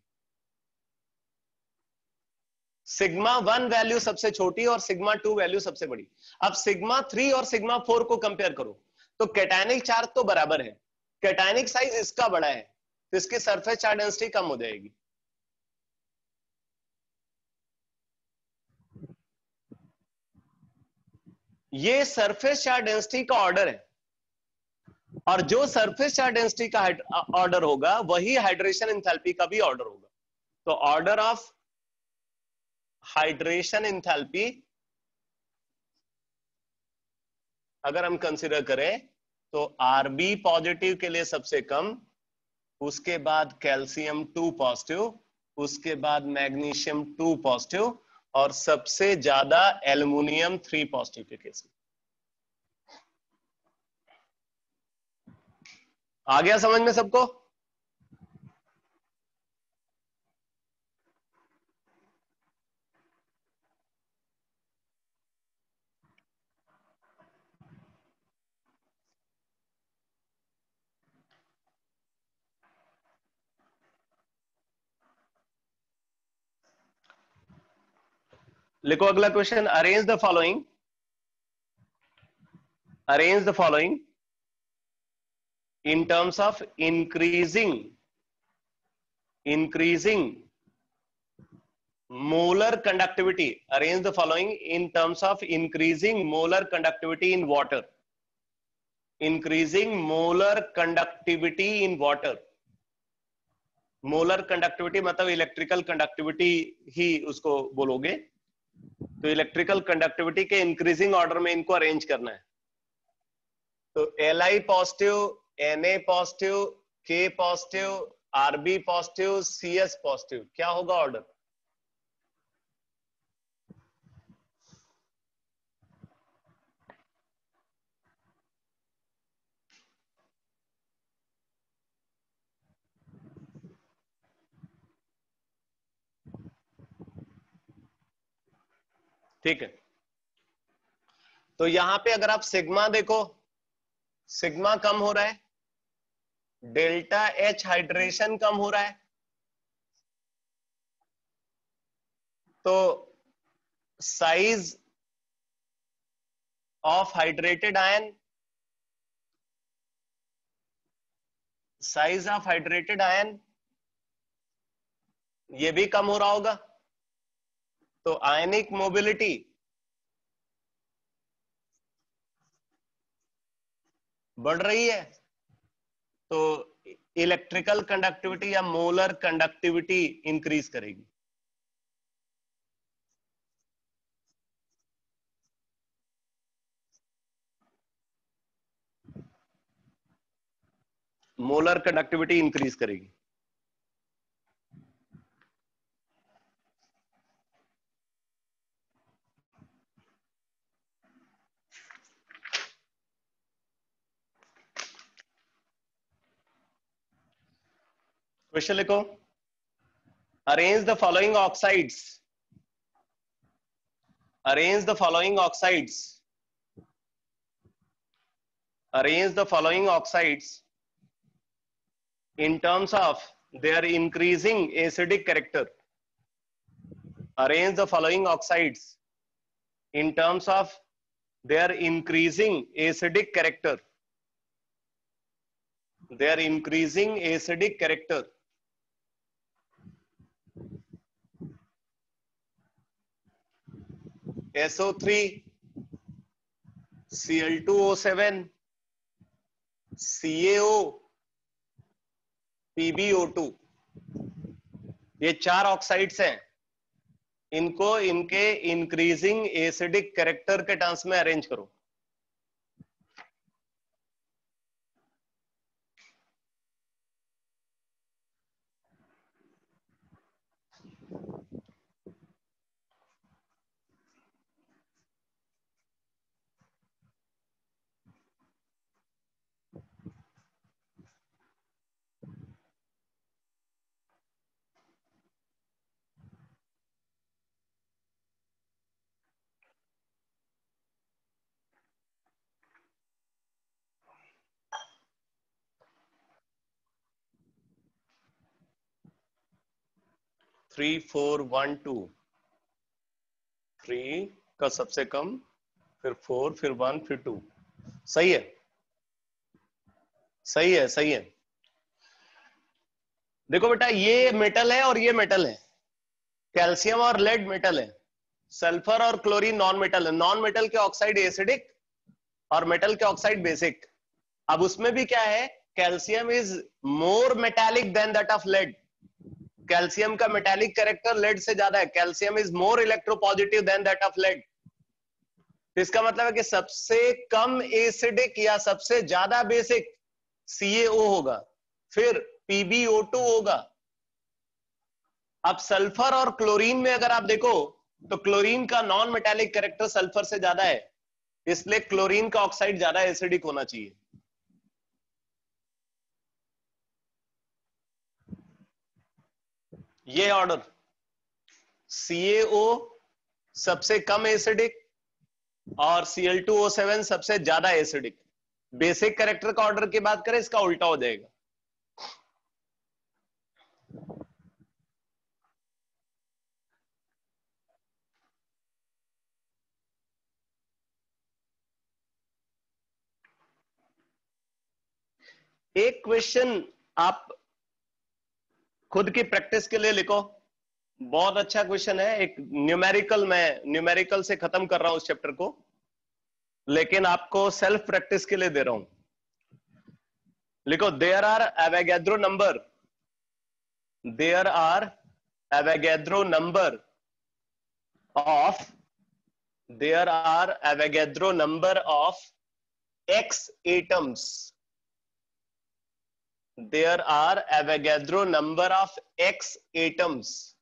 सिग्मा 1 वैल्यू सबसे छोटी और सिग्मा 2 वैल्यू सबसे बड़ी। अब सिग्मा 3 और सिग्मा 4 को कंपेयर करो तो कैटायनिक चार्ज तो बराबर है, कैटायनिक साइज इसका बड़ा है, तो इसकी सरफेस चार्ज डेंसिटी कम हो जाएगी। ये सरफेस चार्ज डेंसिटी का ऑर्डर है, और जो सरफेस चार्ज डेंसिटी का ऑर्डर होगा वही हाइड्रेशन एंथैल्पी का भी ऑर्डर होगा। तो ऑर्डर ऑफ हाइड्रेशन एंथैल्पी अगर हम कंसीडर करें तो आरबी पॉजिटिव के लिए सबसे कम, उसके बाद कैल्शियम 2 पॉजिटिव, उसके बाद मैग्नीशियम 2 पॉजिटिव और सबसे ज्यादा एल्युमिनियम 3 पॉजिटिव के केस में। आ गया समझ में सबको? लिखो अगला question, arrange the following, arrange the following in terms of increasing molar conductivity. Arrange the following in terms of increasing molar conductivity in water. Increasing molar conductivity in water. Molar conductivity मतलब इलेक्ट्रिकल कंडक्टिविटी ही उसको बोलोगे, तो इलेक्ट्रिकल कंडक्टिविटी के इंक्रीजिंग ऑर्डर में इनको अरेंज करना है। तो Li positive, Na positive, K positive, Rb positive, Cs positive, क्या होगा ऑर्डर? ठीक है, तो यहां पे अगर आप सिग्मा देखो, सिग्मा कम हो रहा है, डेल्टा एच हाइड्रेशन कम हो रहा है, तो size of hydrated ion, size of hydrated ion ये भी कम हो रहा होगा, तो आयनिक मोबिलिटी बढ़ रही है, तो इलेक्ट्रिकल कंडक्टिविटी या मोलर कंडक्टिविटी इंक्रीज करेगी। मोलर कंडक्टिविटी इंक्रीज करेगी। क्वेश्चन लिखो, arrange the following oxides, arrange the following oxides, arrange the following oxides in terms of their increasing acidic character. Arrange the following oxides in terms of their increasing acidic character. Their increasing acidic character. SO3, Cl2O7, CaO, PbO2, ये 4 ऑक्साइड्स हैं, इनको इनके इंक्रीजिंग एसिडिक कैरेक्टर के टर्म्स में अरेंज करो। 3 4 1 2, 3 का सबसे कम, फिर 4, फिर 1, फिर 2। सही है, सही है, सही है। देखो बेटा, ये मेटल है और ये मेटल है, कैल्शियम और लेड मेटल है, सल्फर और क्लोरीन नॉन मेटल है। नॉन मेटल के ऑक्साइड एसिडिक और मेटल के ऑक्साइड बेसिक। अब उसमें भी क्या है, calcium is more metallic than that of lead. Calcium का मेटालिक कैरेक्टर लेड से ज्यादा है। Calcium is more electropositive than that of lead. इसका मतलब है कि सबसे कम एसिडिक या सबसे ज्यादा बेसिक CaO होगा, फिर PbO2 होगा। अब सल्फर और क्लोरीन में अगर आप देखो तो क्लोरीन का नॉन मेटालिक कैरेक्टर सल्फर से ज्यादा है, इसलिए क्लोरीन का ऑक्साइड ज्यादा एसिडिक होना चाहिए। ये ऑर्डर, CaO सबसे कम एसिडिक और Cl2O7 सबसे ज्यादा एसिडिक। बेसिक कैरेक्टर का ऑर्डर की बात करें, इसका उल्टा हो जाएगा। एक क्वेश्चन आप खुद की प्रैक्टिस के लिए लिखो, बहुत अच्छा क्वेश्चन है। एक न्यूमेरिकल, मैं न्यूमेरिकल से खत्म कर रहा हूं इस चैप्टर को, लेकिन आपको सेल्फ प्रैक्टिस के लिए दे रहा हूं। लिखो, there are Avogadro number, there are Avogadro number of, there are Avogadro number of X atoms, there are Avogadro number of X atoms,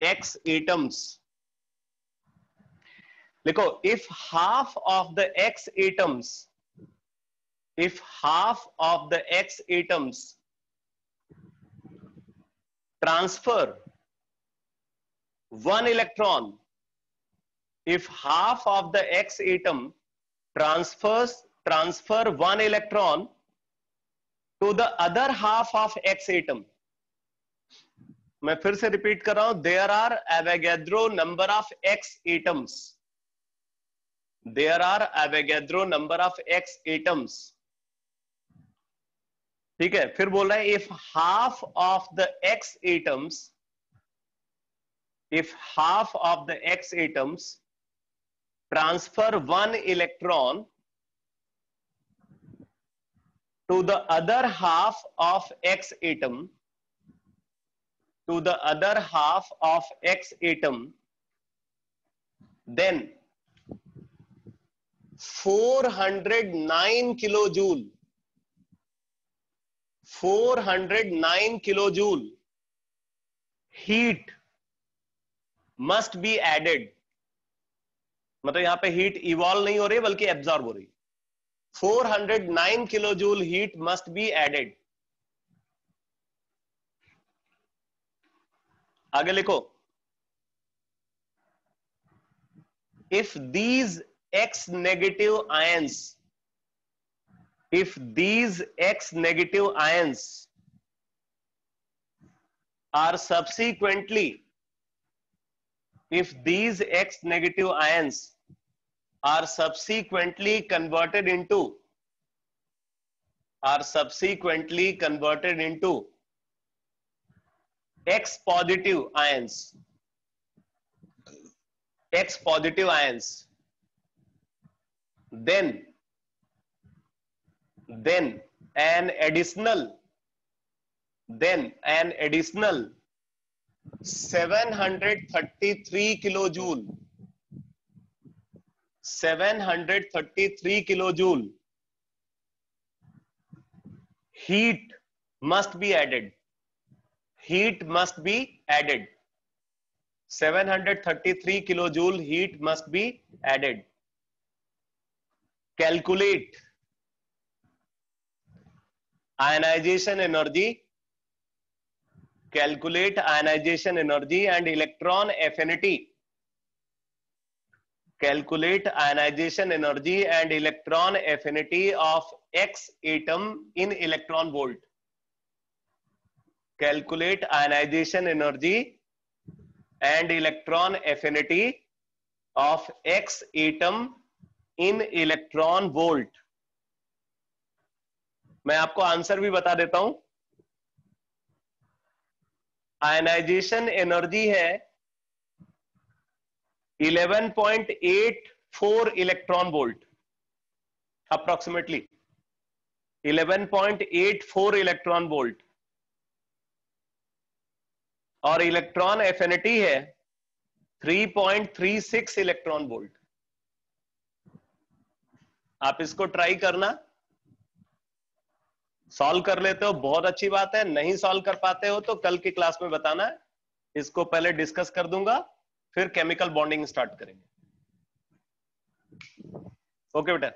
X atoms। लिखो, if half of the X atoms, if half of the X atoms transfer one electron, if half of the X atom transfer one electron to the other half of X atom। मैं फिर से रिपीट कर रहा हूं, there are Avogadro number of X atoms, there are Avogadro number of X atoms. ठीक है, फिर बोल रहा है if half of the X atoms, if half of the X atoms transfer one electron to the other half of X atom, to the other half of X atom, then 409 kilojoule, 409 kilojoule heat must be added। मतलब यहां पे हीट इवॉल्व नहीं हो रही बल्कि एब्जॉर्ब हो रही। 409 kilojoule heat must be added. आगे लिखो, if these X negative ions, if these X negative ions are subsequently, if these X negative ions are subsequently converted into, are subsequently converted into X positive ions, X positive ions, then an additional 733 kilojoule, 733 kilojoule heat must be added, heat must be added, 733 kilojoule heat must be added। Calculate ionization energy, calculate ionization energy and electron affinity, calculate ionization energy and electron affinity of X atom in electron volt। Calculate ionisation energy and electron affinity of X atom in electron volt. मैं आपको आंसर भी बता देता हूं। आयनाइजेशन एनर्जी है 11.84 electron volt, approximately 11.84 electron volt, और इलेक्ट्रॉन एफिनिटी है 3.36 इलेक्ट्रॉन वोल्ट। आप इसको ट्राई करना, सॉल्व कर लेते हो बहुत अच्छी बात है, नहीं सॉल्व कर पाते हो तो कल की क्लास में बताना। इसको पहले डिस्कस कर दूंगा, फिर केमिकल बॉन्डिंग स्टार्ट करेंगे। ओके बेटा।